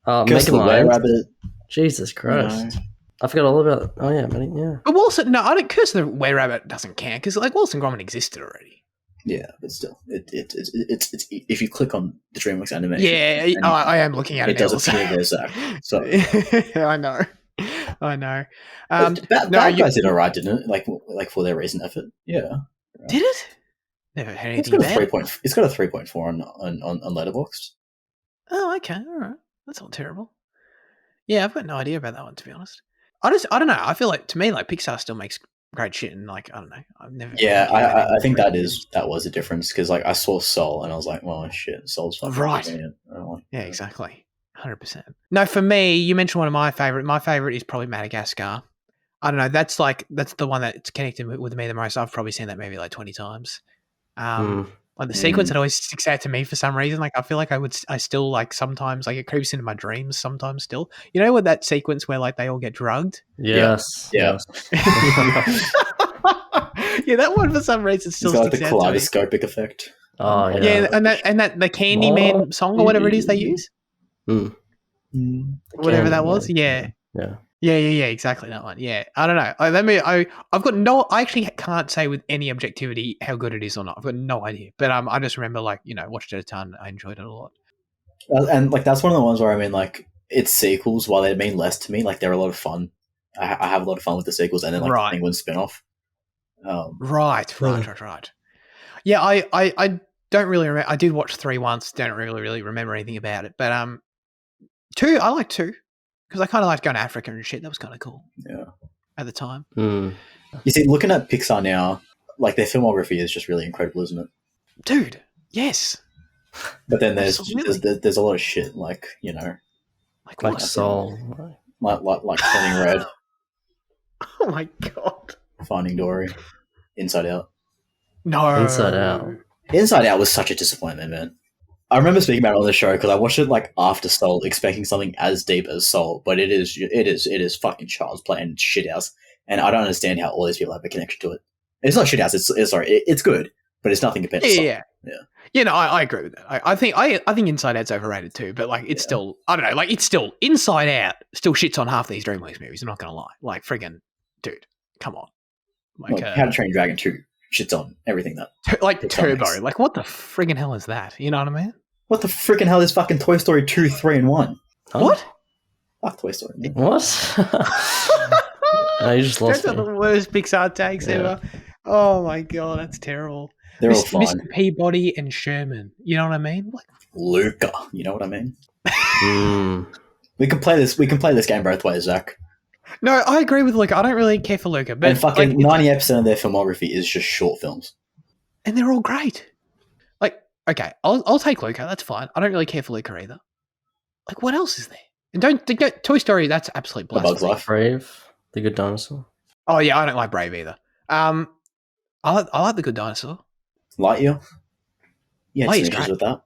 Speaker 2: Megamind,
Speaker 3: Rabbit.
Speaker 2: Jesus Christ. I forgot all about. Oh yeah, yeah.
Speaker 1: But Wilson, no, I don't. Curse the Were Rabbit doesn't count because like Wallace and Gromit existed already.
Speaker 3: Yeah, but still, it's if you click on the DreamWorks Animation.
Speaker 1: Yeah, I am looking at it.
Speaker 3: It does appear there, Zach. So
Speaker 1: I know.
Speaker 3: Bad Guys did alright, didn't it? Like for their recent effort. Yeah.
Speaker 1: Did it? Never heard anything about it.
Speaker 3: It's got a 3.4 on Letterboxd.
Speaker 1: Oh, okay, all right. That's not terrible. Yeah, I've got no idea about that one, to be honest. I don't know. I feel like, to me, like Pixar still makes great shit, and like I don't know. I've never.
Speaker 3: Yeah, I think that was a difference because like I saw Soul and I was like, well, shit, Soul's fucking
Speaker 1: right. Yeah, exactly, 100%. No, for me, you mentioned one of my favorite. My favorite is probably Madagascar. I don't know. That's the one that's connected with me the most. I've probably seen that movie like 20 times. Like the sequence that always sticks out to me for some reason. Like I feel like I still like sometimes like it creeps into my dreams sometimes still. You know, with that sequence where like they all get drugged?
Speaker 2: Yes.
Speaker 3: Yeah.
Speaker 1: Yeah, that one for some reason
Speaker 3: It's
Speaker 1: still
Speaker 3: got like the
Speaker 1: sticks out to me.
Speaker 3: kaleidoscopic effect.
Speaker 2: Oh,
Speaker 1: Yeah, and that the Candyman song or whatever it is they use,
Speaker 2: Mm.
Speaker 1: whatever that
Speaker 2: Candyman.
Speaker 1: was. Yeah.
Speaker 2: Yeah.
Speaker 1: Yeah, exactly that one. Yeah, I don't know. I actually can't say with any objectivity how good it is or not. I've got no idea. But I just remember watched it a ton. I enjoyed it a lot.
Speaker 3: And like that's one of the ones where I mean, like its sequels, while they mean less to me, like they're a lot of fun. I have a lot of fun with the sequels, and then like
Speaker 1: Right.
Speaker 3: the Penguin spin-off.
Speaker 1: Right. Yeah, I don't really remember. I did watch 3 once. Don't really remember anything about it. But 2, I like 2 because I kind of liked going to Africa and shit. That was kind of cool.
Speaker 3: Yeah.
Speaker 1: At the time.
Speaker 2: Mm.
Speaker 3: You see, looking at Pixar now, like their filmography is just really incredible, isn't it?
Speaker 1: Dude, yes.
Speaker 3: But then there's
Speaker 1: Absolutely.
Speaker 3: there's a lot of shit, like you know,
Speaker 1: Like
Speaker 2: Like
Speaker 1: what?
Speaker 2: Soul.
Speaker 3: like Turning Red,
Speaker 1: Oh my god.
Speaker 3: Finding Dory, Inside Out.
Speaker 1: No.
Speaker 2: Inside Out.
Speaker 3: Inside Out was such a disappointment, man. I remember speaking about it on the show because I watched it like after Soul, expecting something as deep as Soul, but it is fucking child's play and shit house, and I don't understand how all these people have a connection to it. It's not shit house. It's good, but it's nothing compared to Soul.
Speaker 1: Yeah. Yeah, no, I agree with that. I think Inside Out's overrated too, but like it's still I don't know, like it's still Inside Out still shits on half these DreamWorks movies. I'm not gonna lie, like friggin' dude, come on,
Speaker 3: like How to Train Your Dragon 2 shits on everything that
Speaker 1: like
Speaker 3: Pixar
Speaker 1: Turbo,
Speaker 3: makes.
Speaker 1: like what the friggin' hell is that? You know what I mean?
Speaker 3: What the freaking hell is fucking Toy Story 2, 3, and 1?
Speaker 2: Huh?
Speaker 1: What?
Speaker 3: Fuck Toy Story, man.
Speaker 2: What? No, you just lost
Speaker 1: Those are
Speaker 2: me.
Speaker 1: the worst Pixar takes ever. Oh my god, that's terrible.
Speaker 3: They're all fun.
Speaker 1: Mr. Peabody and Sherman. You know what I mean? Like,
Speaker 3: Luca, you know what I mean?
Speaker 2: Mm.
Speaker 3: We can play this game both ways, Zach.
Speaker 1: no, I agree with Luca. I don't really care for Luca, but
Speaker 3: And fucking
Speaker 1: like,
Speaker 3: 98% of their filmography is just short films.
Speaker 1: and they're all great. Like, okay, I'll take Luca. That's fine. I don't really care for Luca either. Like, what else is there? And don't Toy Story. That's absolute
Speaker 3: A Bug's
Speaker 1: blasphemy.
Speaker 3: Life.
Speaker 2: Brave, The Good Dinosaur.
Speaker 1: Oh yeah, I don't like Brave either. I like The Good Dinosaur.
Speaker 3: Lightyear. Yeah, some
Speaker 1: Lightyear's
Speaker 3: issues
Speaker 1: great.
Speaker 3: with that.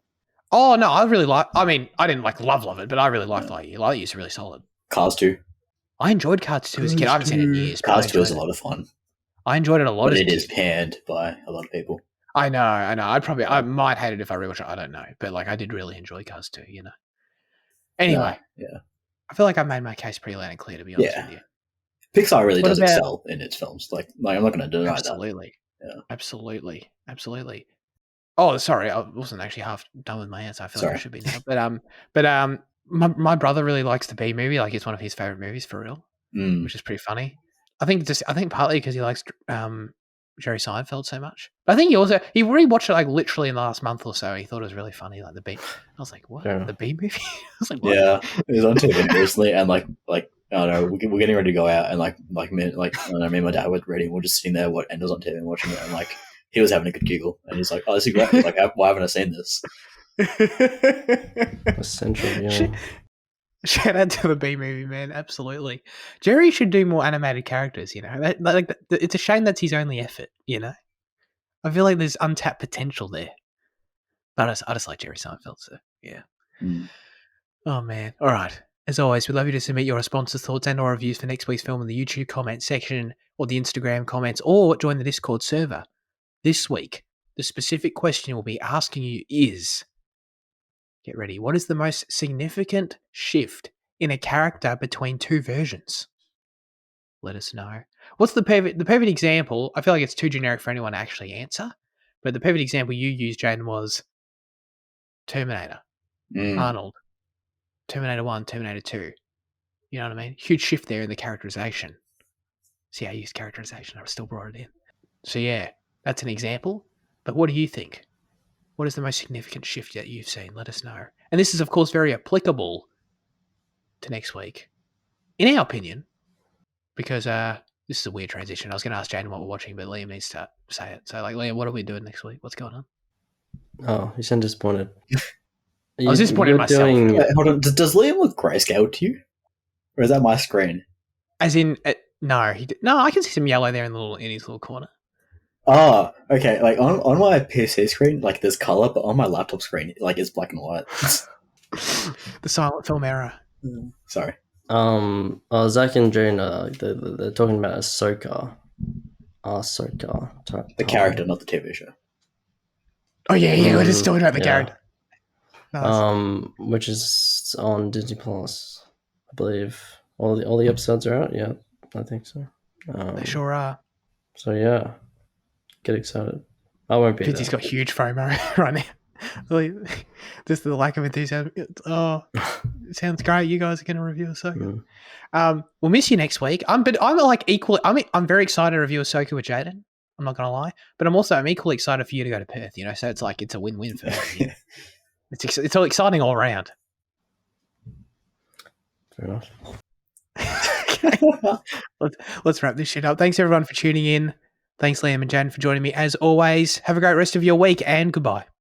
Speaker 1: Oh no, I really like. I mean, I didn't like love it, but I really liked Lightyear. Lightyear's really solid.
Speaker 3: Cars 2.
Speaker 1: I enjoyed Cars 2 as a kid. I haven't seen it in years. But
Speaker 3: Cars 2 is a lot of fun.
Speaker 1: I enjoyed it a lot
Speaker 3: But
Speaker 1: as a
Speaker 3: it
Speaker 1: kid.
Speaker 3: is panned by a lot of people.
Speaker 1: I know. I might hate it if I rewatch it. I don't know, but like I did really enjoy Cars 2. You know. Anyway,
Speaker 3: Yeah.
Speaker 1: I feel like I made my case pretty loud and clear. To be honest with you.
Speaker 3: Pixar really
Speaker 1: What
Speaker 3: does
Speaker 1: about-
Speaker 3: excel in its films. Like I'm not going to deny
Speaker 1: Absolutely.
Speaker 3: Yeah.
Speaker 1: Absolutely. Oh, sorry, I wasn't actually half done with my answer. I feel like I
Speaker 3: Sorry.
Speaker 1: should be now. But my brother really likes the B movie. Like it's one of his favorite movies for real,
Speaker 3: that.
Speaker 1: which is pretty funny. I think partly because he likes Jerry Seinfeld so much. But I think he rewatched it like literally in the last month or so. He thought it was really funny, like the B. I was like, what?
Speaker 2: Yeah.
Speaker 1: The B movie? I was like, what?
Speaker 3: Yeah, it was on TV recently, and like I don't know, we're getting ready to go out, and me and my dad were ready, and we're just sitting there, and it was on TV and watching it, and like he was having a good giggle, and he's like, "Oh, this is great!" He's like, "Why haven't I seen this?"
Speaker 2: Essential viewing.
Speaker 1: Shout out to the B movie, man. Absolutely. Jerry should do more animated characters, you know. It's a shame that's his only effort, you know. I feel like there's untapped potential there. But I just like Jerry Seinfeld, so yeah.
Speaker 3: Mm.
Speaker 1: Oh, man. All right. As always, we'd love you to submit your responses, thoughts, and or reviews for next week's film in the YouTube comment section or the Instagram comments, or join the Discord server. This week, the specific question we'll be asking you is, get ready, what is the most significant shift in a character between two versions? Let us know. What's the perfect example? I feel like it's too generic for anyone to actually answer, but the perfect example you used, Jaden, was Terminator, Arnold, Terminator 1, Terminator 2. You know what I mean? Huge shift there in the characterization. See, I used characterization. I still brought it in. So yeah, that's an example. But what do you think? What is the most significant shift that you've seen? Let us know. And this is, of course, very applicable to next week, in our opinion, because this is a weird transition. I was going to ask Jaden what we're watching, but Liam needs to say it. So, like, Liam, what are we doing next week? What's going on?
Speaker 2: Oh, you sound disappointed.
Speaker 1: I was disappointed in myself.
Speaker 3: Wait, hold on. Does Liam look grayscale to you, or is that my screen?
Speaker 1: As in, no, no. I can see some yellow there in his little corner.
Speaker 3: Oh, okay. Like on my PC screen, like there's color, but on my laptop screen, like it's black and white.
Speaker 1: The silent film error.
Speaker 3: Sorry.
Speaker 2: Zach and Jane, they're talking about Ahsoka. Ahsoka.
Speaker 3: The character, not the TV show.
Speaker 1: Oh yeah, we're just talking about the
Speaker 2: yeah.
Speaker 1: character. Nice.
Speaker 2: Which is on Disney Plus, I believe. All the episodes are out. Yeah, I think so.
Speaker 1: They sure are.
Speaker 2: So yeah, get excited. I won't be there.
Speaker 1: Fitzy's got huge FOMO right now. Really, just the lack of enthusiasm. Oh, it sounds great. You guys are going to review Ahsoka. We'll miss you next week. I'm like equally. I'm very excited to review Ahsoka with Jaden. I'm not going to lie, but I'm equally excited for you to go to Perth. You know, so it's like it's a win-win for you. It's all exciting all around.
Speaker 2: Fair enough.
Speaker 1: Let's wrap this shit up. Thanks everyone for tuning in. Thanks Liam and Jaden for joining me as always. Have a great rest of your week and goodbye.